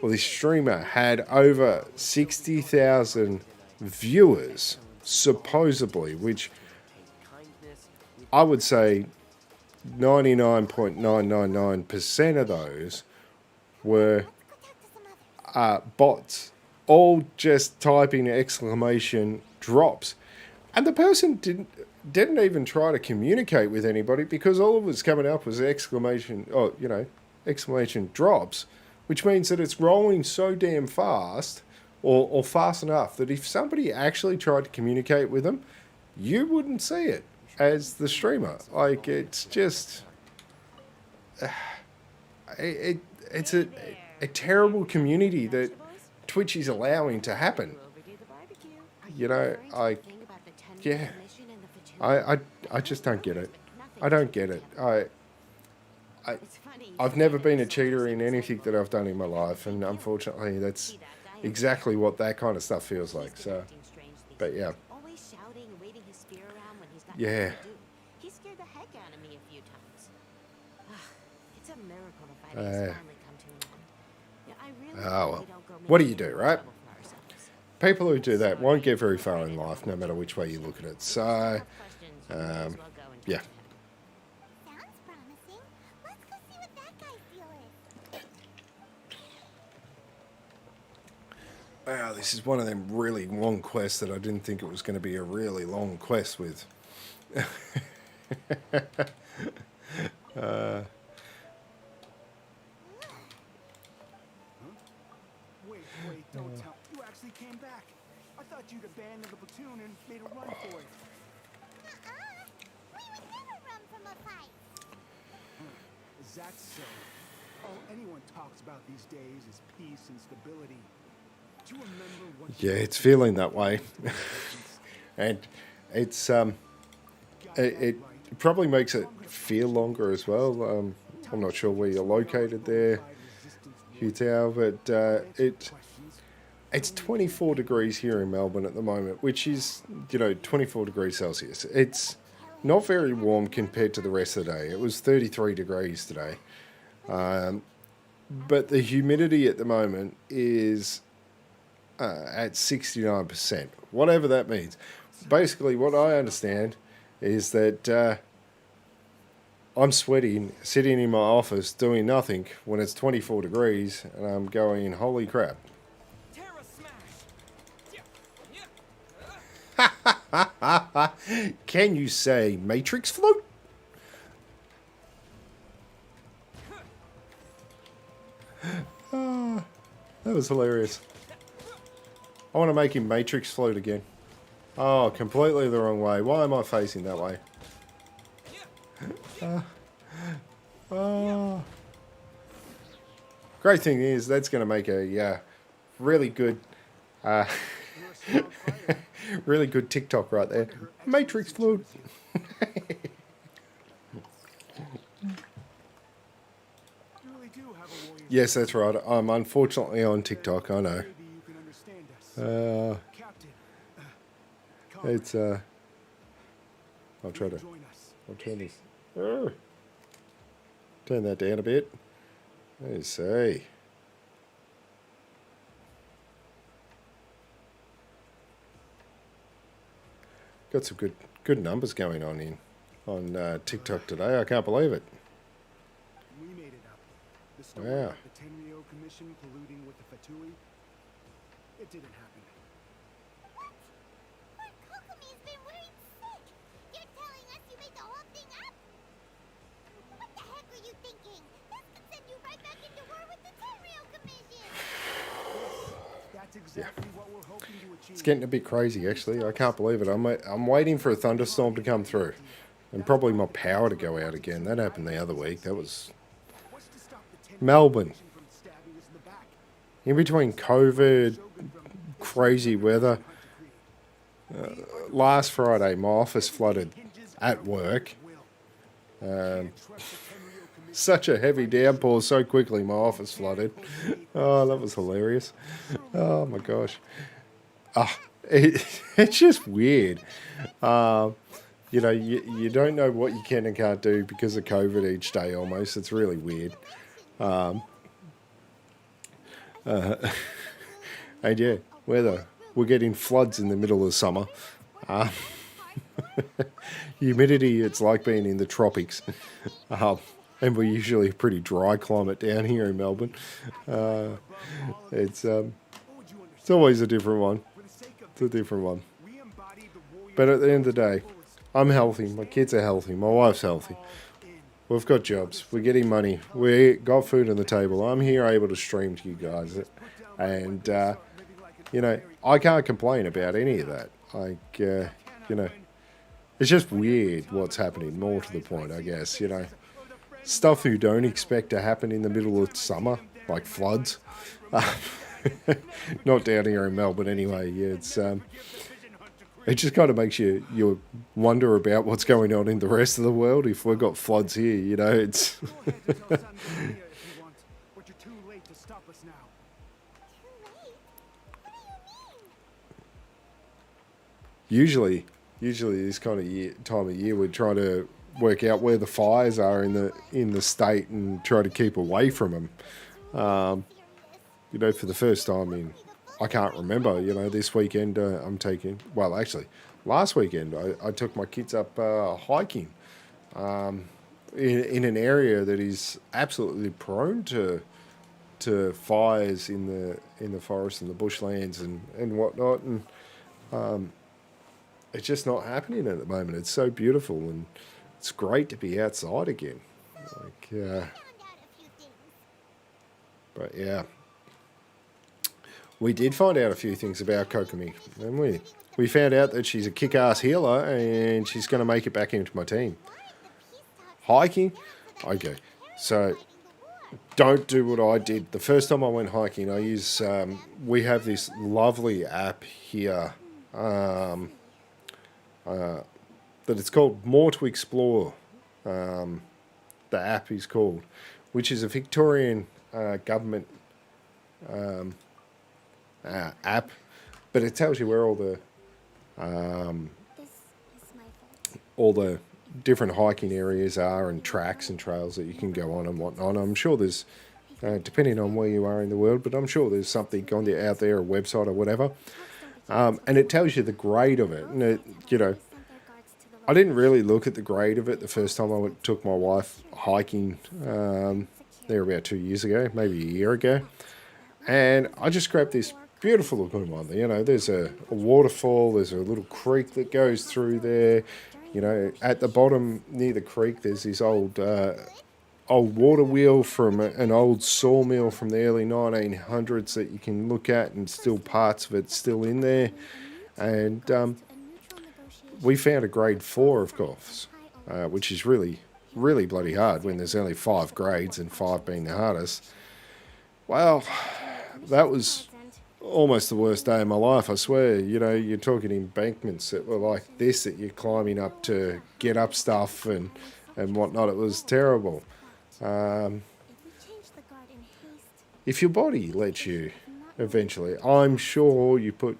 well, this streamer had over 60,000 viewers, supposedly, which I would say 99.999% of those were bots, all just typing exclamation drops. And the person didn't even try to communicate with anybody, because all of was coming up was exclamation drops, which means that it's rolling so damn fast, or fast enough that if somebody actually tried to communicate with them, you wouldn't see it as the streamer. Like, it's just it's a terrible community that Twitch is allowing to happen. You know, I just don't get it. I don't get it. I've never been a cheater in anything that I've done in my life, and unfortunately that's exactly what that kind of stuff feels like. So, but yeah. Yeah. He scared the heck out of me a few times. It's a miracle the fight has finally come to an end. Yeah, I really well, what do you do, right? People who do that won't get very far in life, no matter which way you look at it. So, yeah. Sounds promising. Let's go see what that guy's deal is. Wow, this is one of them really long quests that I didn't think it was going to be a really long quest with. Wait, don't tell. You actually came back. I thought you'd abandoned the platoon and made a run for it. We would never run from a fight. Is that so? All anyone talks about these days is peace and stability. Do you remember what? Yeah, it's feeling that way. And it's it probably makes it feel longer as well. I'm not sure where you're located there, Hutao, but it's 24 degrees here in Melbourne at the moment, which is, 24 degrees Celsius. It's not very warm compared to the rest of the day. It was 33 degrees today. But the humidity at the moment is at 69%, whatever that means. Basically, what I understand is that I'm sweating, sitting in my office doing nothing when it's 24 degrees, and I'm going, holy crap. Can you say Matrix float? That was hilarious. I want to make him Matrix float again. Oh, completely the wrong way. Why am I facing that way? Great thing is, that's going to make a really good really good TikTok right there. Matrix float. Yes, that's right. I'm unfortunately on TikTok, I know. It's I'll turn this. Turn that down a bit. Let's see. Got some good numbers going on TikTok today. I can't believe it. We made it up. The story Wow. about the Tenryo Commission colluding with the Fatui, it didn't happen. What? Our Kokomi's been worried sick. You're telling us you made the Yeah. It's getting a bit crazy, actually. I can't believe it. I'm waiting for a thunderstorm to come through. And probably my power to go out again. That happened the other week. That was Melbourne. In between COVID, crazy weather. Last Friday, my office flooded at work. Such a heavy downpour so quickly, my office flooded. Oh, that was hilarious. Oh, my gosh. It's just weird. You know, you don't know what you can and can't do because of COVID each day almost. It's really weird. And yeah, we're getting floods in the middle of summer. Humidity, it's like being in the tropics. And we're usually a pretty dry climate down here in Melbourne. It's always a different one. It's a different one. But at the end of the day, I'm healthy. My kids are healthy. My wife's healthy. We've got jobs. We're getting money. We got food on the table. I'm here able to stream to you guys. And, you know, I can't complain about any of that. Like, you know, it's just weird what's happening, more to the point, I guess, you know. Stuff you don't expect to happen in the middle of summer, like floods. Not down here in Melbourne anyway. Yeah, it just kind of makes you wonder about what's going on in the rest of the world if we've got floods here, you know. It's usually this kind of time of year we're trying to work out where the fires are in the state and try to keep away from them. You know, for the first time in, I can't remember, you know, this weekend actually, last weekend I took my kids up hiking in an area that is absolutely prone to fires in the forest and the bushlands and whatnot, and it's just not happening at the moment. It's so beautiful and it's great to be outside again. Like, but yeah, we did find out a few things about Kokomi, didn't we? We found out that she's a kick-ass healer and she's going to make it back into my team. Hiking? Okay, so don't do what I did. The first time I went hiking, I use, we have this lovely app here that it's called More to Explore. The app is called, which is a Victorian government app, but it tells you where all the different hiking areas are and tracks and trails that you can go on and whatnot. I'm sure there's, depending on where you are in the world, but I'm sure there's something out there, a website or whatever, and it tells you the grade of it. And it, you know, I didn't really look at the grade of it the first time I took my wife hiking there about 2 years ago, maybe a year ago, and I just grabbed this beautiful looking one. You know, there's a waterfall, there's a little creek that goes through there. You know, at the bottom near the creek, there's this old water wheel from an old sawmill from the early 1900s that you can look at, and still parts of it still in there. And we found a grade 4, of course, which is really, really bloody hard when there's only 5 grades and 5 being the hardest. Well, that was almost the worst day of my life, I swear. You know, you're talking embankments that were like this, that you're climbing up to get up stuff and whatnot. It was terrible. If your body lets you, eventually, I'm sure you put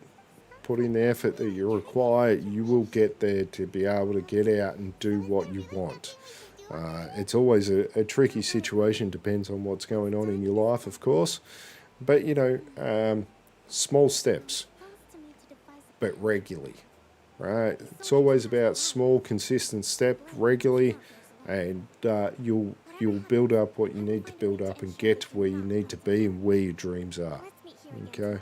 in the effort that you require, you will get there to be able to get out and do what you want. It's always a tricky situation, depends on what's going on in your life, of course. But, you know, small steps, but regularly, right? It's always about small, consistent step regularly, and you'll build up what you need to build up and get to where you need to be and where your dreams are. Okay.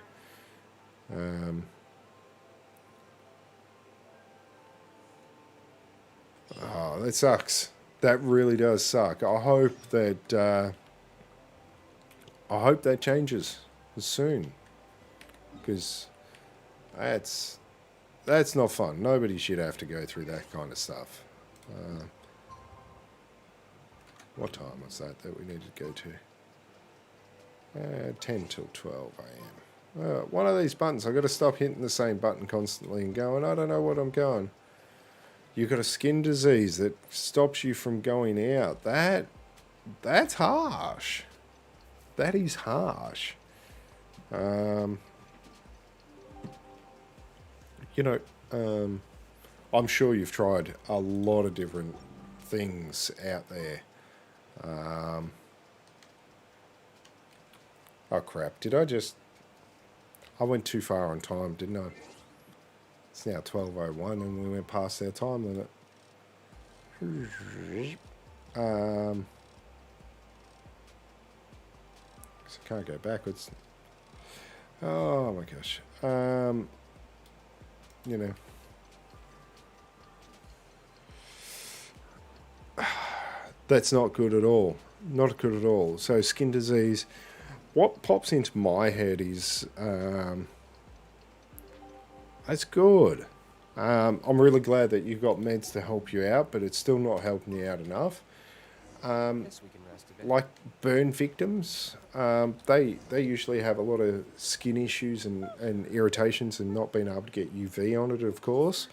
Oh, that sucks. That really does suck. I hope that changes soon, because that's not fun. Nobody should have to go through that kind of stuff. What time was that we needed to go to? 10 till 12 a.m. One of these buttons, I've got to stop hitting the same button constantly and going, I don't know what I'm going. You've got a skin disease that stops you from going out. That's harsh. That is harsh. You know, I'm sure you've tried a lot of different things out there. Oh crap, I went too far on time, didn't I? It's now 12:01 and we went past our time limit. So I can't go backwards. Oh my gosh. You know. That's not good at all. Not good at all. So skin disease. What pops into my head is that's good. I'm really glad that you've got meds to help you out, but it's still not helping you out enough. Guess we can rest a bit. Like burn victims, they usually have a lot of skin issues and irritations and not being able to get UV on it, of course.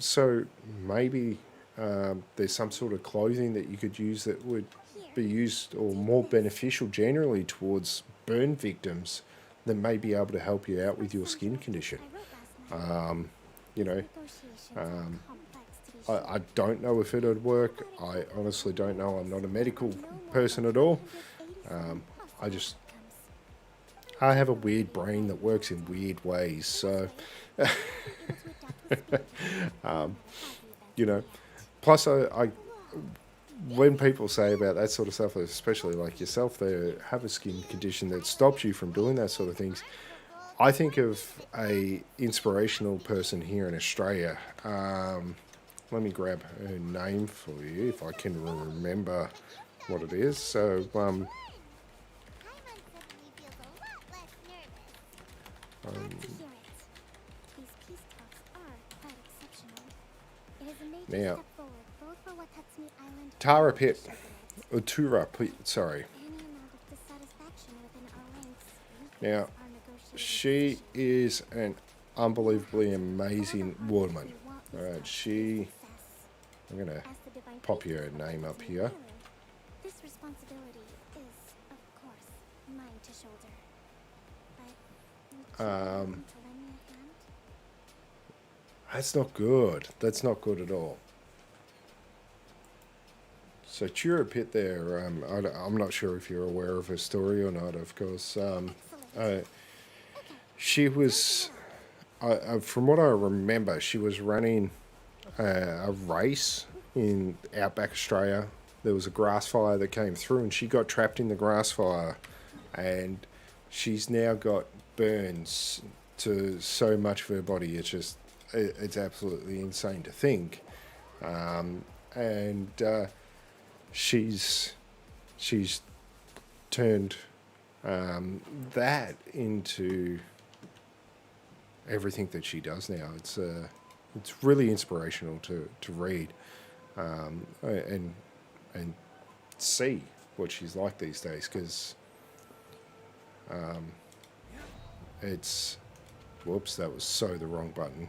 So maybe there's some sort of clothing that you could use that would be used or more beneficial generally towards burn victims that may be able to help you out with your skin condition. You know, I don't know if it would work. I honestly don't know. I'm not a medical person at all. I have a weird brain that works in weird ways. So, you know, plus when people say about that sort of stuff, especially like yourself, they have a skin condition that stops you from doing that sort of things. I think of a inspirational person here in Australia. Let me grab her name for you if I can remember what it is. So, now, Tara Pitt, Utura Pitt, sorry. Now, she is an unbelievably amazing woman. Alright, I'm going to pop your name up here. This responsibility is, of course, mine to shoulder. But would you be willing to lend me a hand? That's not good. That's not good at all. So Tura Pitt there, I'm not sure if you're aware of her story or not, of course. She was, from what I remember, she was running a race in outback Australia. There was a grass fire that came through and she got trapped in the grass fire, and she's now got burns to so much of her body. It's absolutely insane to think. She's turned that into everything that she does now. It's really inspirational to read and see what she's like these days, because it's, whoops, that was so the wrong button.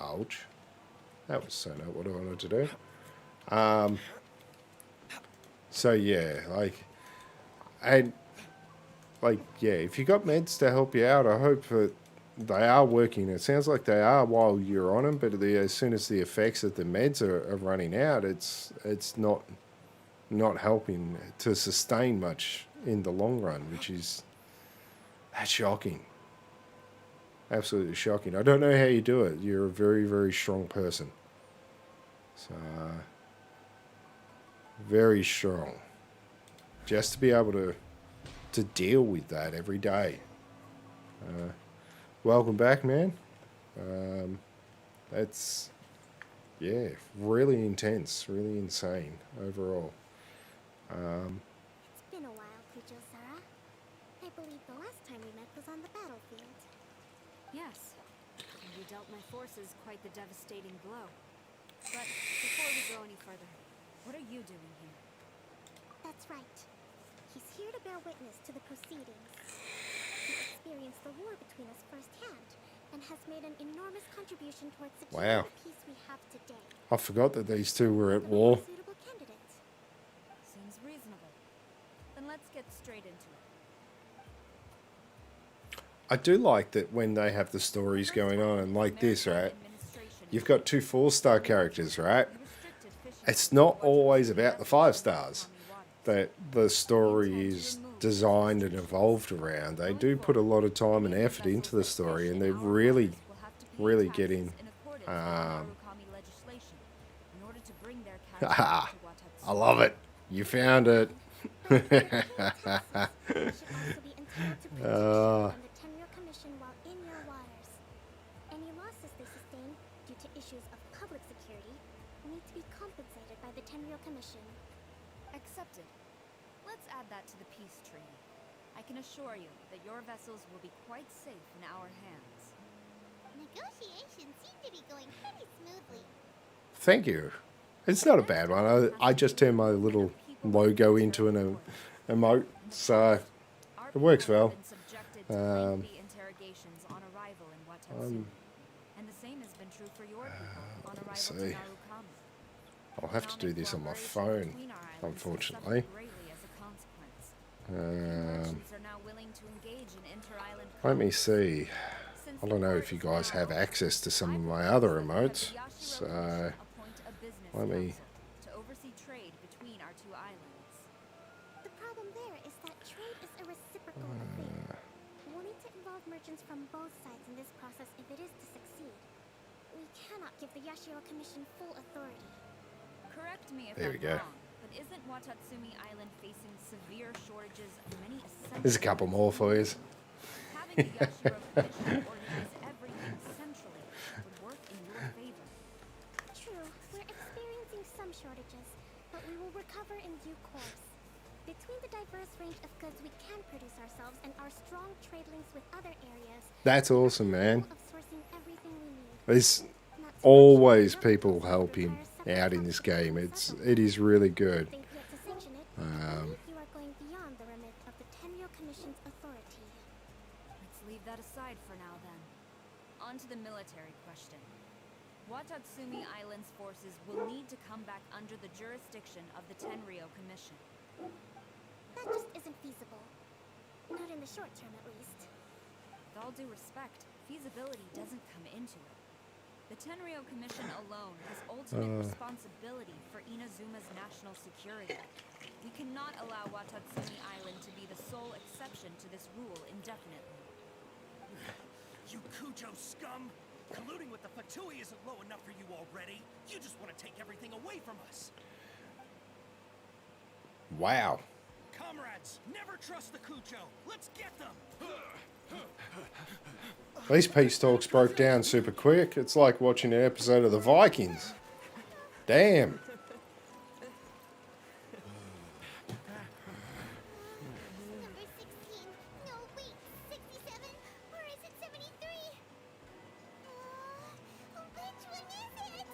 Ouch. That was so not what I wanted to do. So yeah, if you got meds to help you out, I hope that they are working. It sounds like they are while you're on them, but as soon as the effects of the meds are running out, it's not helping to sustain much in the long run, that's shocking. Absolutely shocking. I don't know how you do it. You're a very, very strong person. So, very strong. Just to be able to deal with that every day. Welcome back, man. That's, yeah, really intense, really insane overall. It's been a while, Kujo-Sara. I believe the last time we met was on the battlefield. Yes. And you dealt my forces quite the devastating blow. But before we go any further, what are you doing here? That's right. He's here to bear witness to the proceedings. He experienced the war between us firsthand, and has made an enormous contribution towards securing Wow. the peace we have today. I forgot that these two were at The war. most suitable candidate. Seems reasonable. Then let's get straight into it. I do like that when they have the stories going on and like this, right? You've got two 4-star characters, right? It's not always about the 5 stars that the story is designed and evolved around. They do put a lot of time and effort into the story, and they're really, really getting. I love it. You found it. They should also be entitled to protection from the Tenryou Commission while in your waters. Any losses they sustain due to issues of public security need to be compensated by the Tenryou Commission. Accepted. Let's add that to the peace treaty. I can assure you that your vessels will be quite safe in our hands. Negotiations seem to be going pretty smoothly. Thank you. It's not a bad one. I just turned my little logo into an emote, so it works well. Interrogations on arrival in Watatsumi. And the same has been true for your people on arrival let's to see. Narukami. I'll have to do this on my phone, unfortunately. Let me see. I don't know if you guys have access to some of my other emotes, so let me. To oversee trade between our two islands. The problem there is that trade is a reciprocal affair. We'll need to involve merchants from both sides in this process if it is to succeed. We cannot give the Yashiro Commission full authority. Correct me if There I'm we go. wrong, but isn't Watatsumi Island facing severe shortages of many essential... There's a couple more for you. Having the Yashiro Commission organize everything centrally would work in your favor. True, we're experiencing some shortages, but we will recover in due course. Between the diverse range of goods we can produce ourselves and our strong trade links with other areas, That's awesome, man. of sourcing everything we need. There's Not to always mention, people our helping requires out in this game. separate It is really good. Think yet to sanction it, I believe you are going beyond the remit of the Tenryou Commission's authority. Let's leave that aside for now, then. On to the military question. Watatsumi Island's forces will need to come back under the jurisdiction of the Tenryou Commission. That just isn't feasible. Not in the short term, at least. With all due respect, feasibility doesn't come into it. The Tenryou Commission alone has ultimate responsibility for Inazuma's national security. We cannot allow Watatsumi Island to be the sole exception to this rule indefinitely. You Kujo scum! Colluding with the Fatui isn't low enough for you already. You just want to take everything away from us. Wow. Comrades, never trust the Kujo. Let's get them. These peace talks broke down super quick. It's like watching an episode of the Vikings. Damn. Number 16. No, wait. 67? Or is it 73? Which one is it?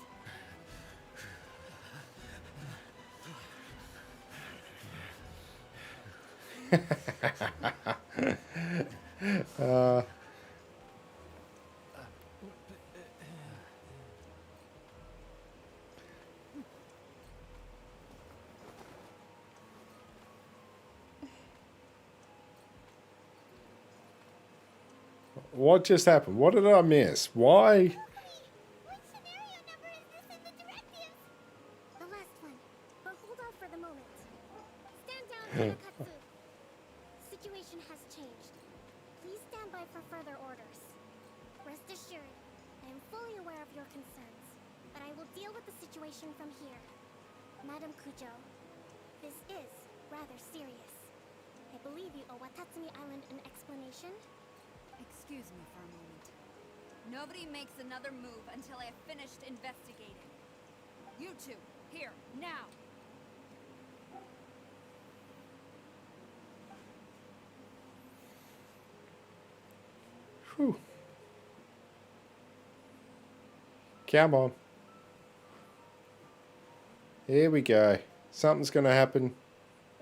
What just happened? What did I miss? Why? Which scenario number is this in the directives? The last one. But hold off for the moment. Stand down, Takatsu. Situation has changed. Please stand by for further orders. Rest assured, I am fully aware of your concerns, but I will deal with the situation from here. Madam Kujo, this is rather serious. I believe you owe Watatsumi Island an explanation. Excuse me for a moment. Nobody makes another move until I have finished investigating. You two, here, now! Whew. Come on. Here we go. Something's going to happen.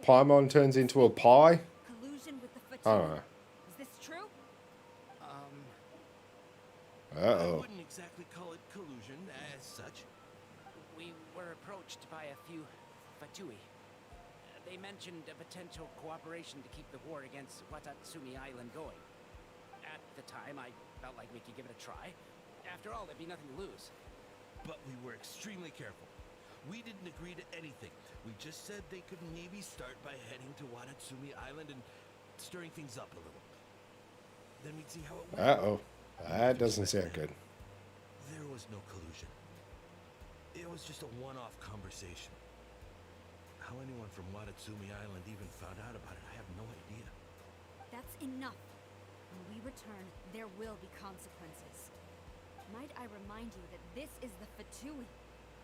Paimon turns into a pie. Collusion with the I Fatui. don't know. Is this true? I Uh-oh. wouldn't exactly call it collusion as such. We were approached by a few Fatui. They mentioned a potential cooperation to keep the war against Watatsumi Island going. At the time, I felt like we could give it a try. After all, there'd be nothing to lose. But we were extremely careful. We didn't agree to anything. We just said they could maybe start by heading to Watatsumi Island and stirring things up a little. Then we'd see how it went. Uh-oh. That doesn't sound good. There was no collusion. It was just a one-off conversation. How anyone from Watatsumi Island even found out about it, I have no idea. That's enough. When we return, there will be consequences. Might I remind you that this is the Fatui?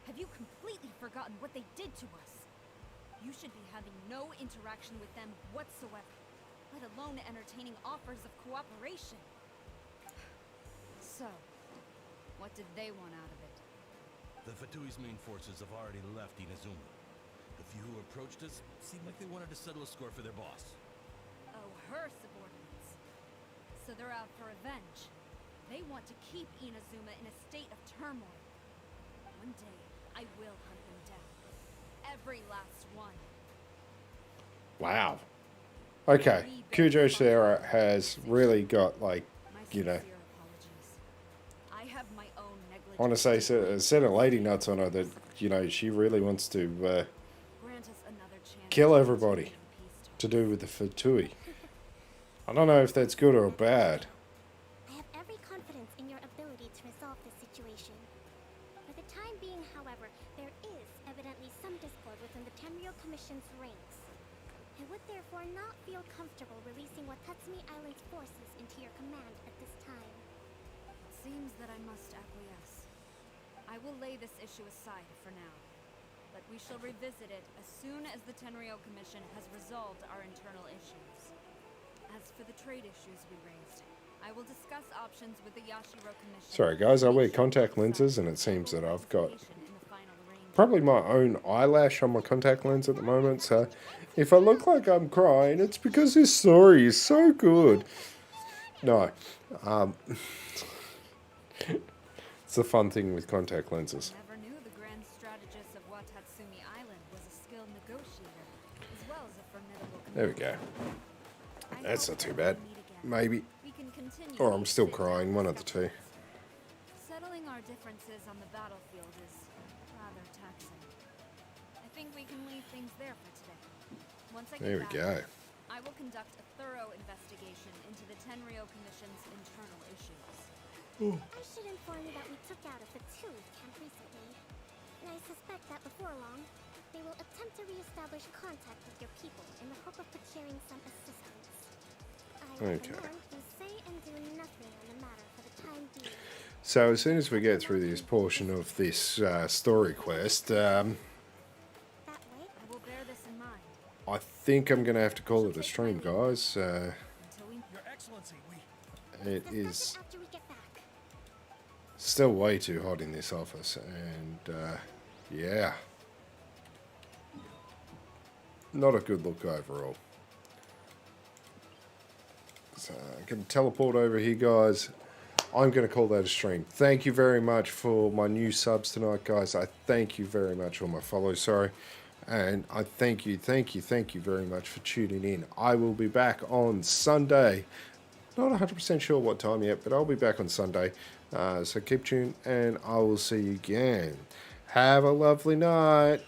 Have you completely forgotten what they did to us? You should be having no interaction with them whatsoever, let alone entertaining offers of cooperation. So, what did they want out of it? The Fatui's main forces have already left Inazuma. The few who approached us seemed like they wanted to settle a score for their boss. Oh, her subordinates. So they're out for revenge. They want to keep Inazuma in a state of turmoil. One day, I will hunt them down. Every last one. Wow. Okay. Kujo Sarah has really got, like, My you know, sincere apologies. I have my own negligence. I want to say, set a lady nuts on her that, you know, she really wants to Grant us another chance kill to everybody continue in peace to talks. do with the Fatui. I don't know if that's good or bad. I have every confidence in your ability to resolve this situation. For the time being, however, there is evidently some discord within the Tenryou Commission's ranks. I would therefore not feel comfortable releasing Watatsumi Island's forces into your command at this time. It seems that I must acquiesce. I will lay this issue aside for now. But we shall revisit it as soon as the Tenryou Commission has resolved our internal issues. As for the trade issues we raised, I will discuss options with the Yashiro Commission. Sorry guys, I wear contact lenses and it seems that I've got probably my own eyelash on my contact lens at the moment, so if I look like I'm crying, it's because this story is so good. No. It's the fun thing with contact lenses. Never knew the grand strategist of Watatsumi Island was a skilled negotiator, as well as a formidable There we go. commander. I That's hope not too that bad. when we meet again, Maybe. we can continue Or I'm these still sit-down crying, one of the two. discussions. Settling our differences on the battlefield is rather taxing. I think we can leave things there for today. Once I There we get back, go. I will conduct a thorough investigation into the Tenryou Commission's internal issues. I should inform you that we took out a Fatui camp recently. And I suspect that before long, they will attempt to re-establish contact with your people in the hope of procuring some assistance. I have Okay. been warned to say and do nothing on the matter for the time being. So as soon as we get through this portion of this story quest, That way, I will bear this in mind I think I'm going to have to call it a stream, guys. until we Your Excellency, It discuss is it after we get back. still way too hot in this office, and yeah, not a good look overall. So I can teleport over here, guys. I'm going to call that a stream. Thank you very much for my new subs tonight, guys. I thank you very much, or my follows, sorry. And I thank you very much for tuning in. I will be back on Sunday. Not 100% sure what time yet, but I'll be back on Sunday. So keep tuned, and I will see you again. Have a lovely night.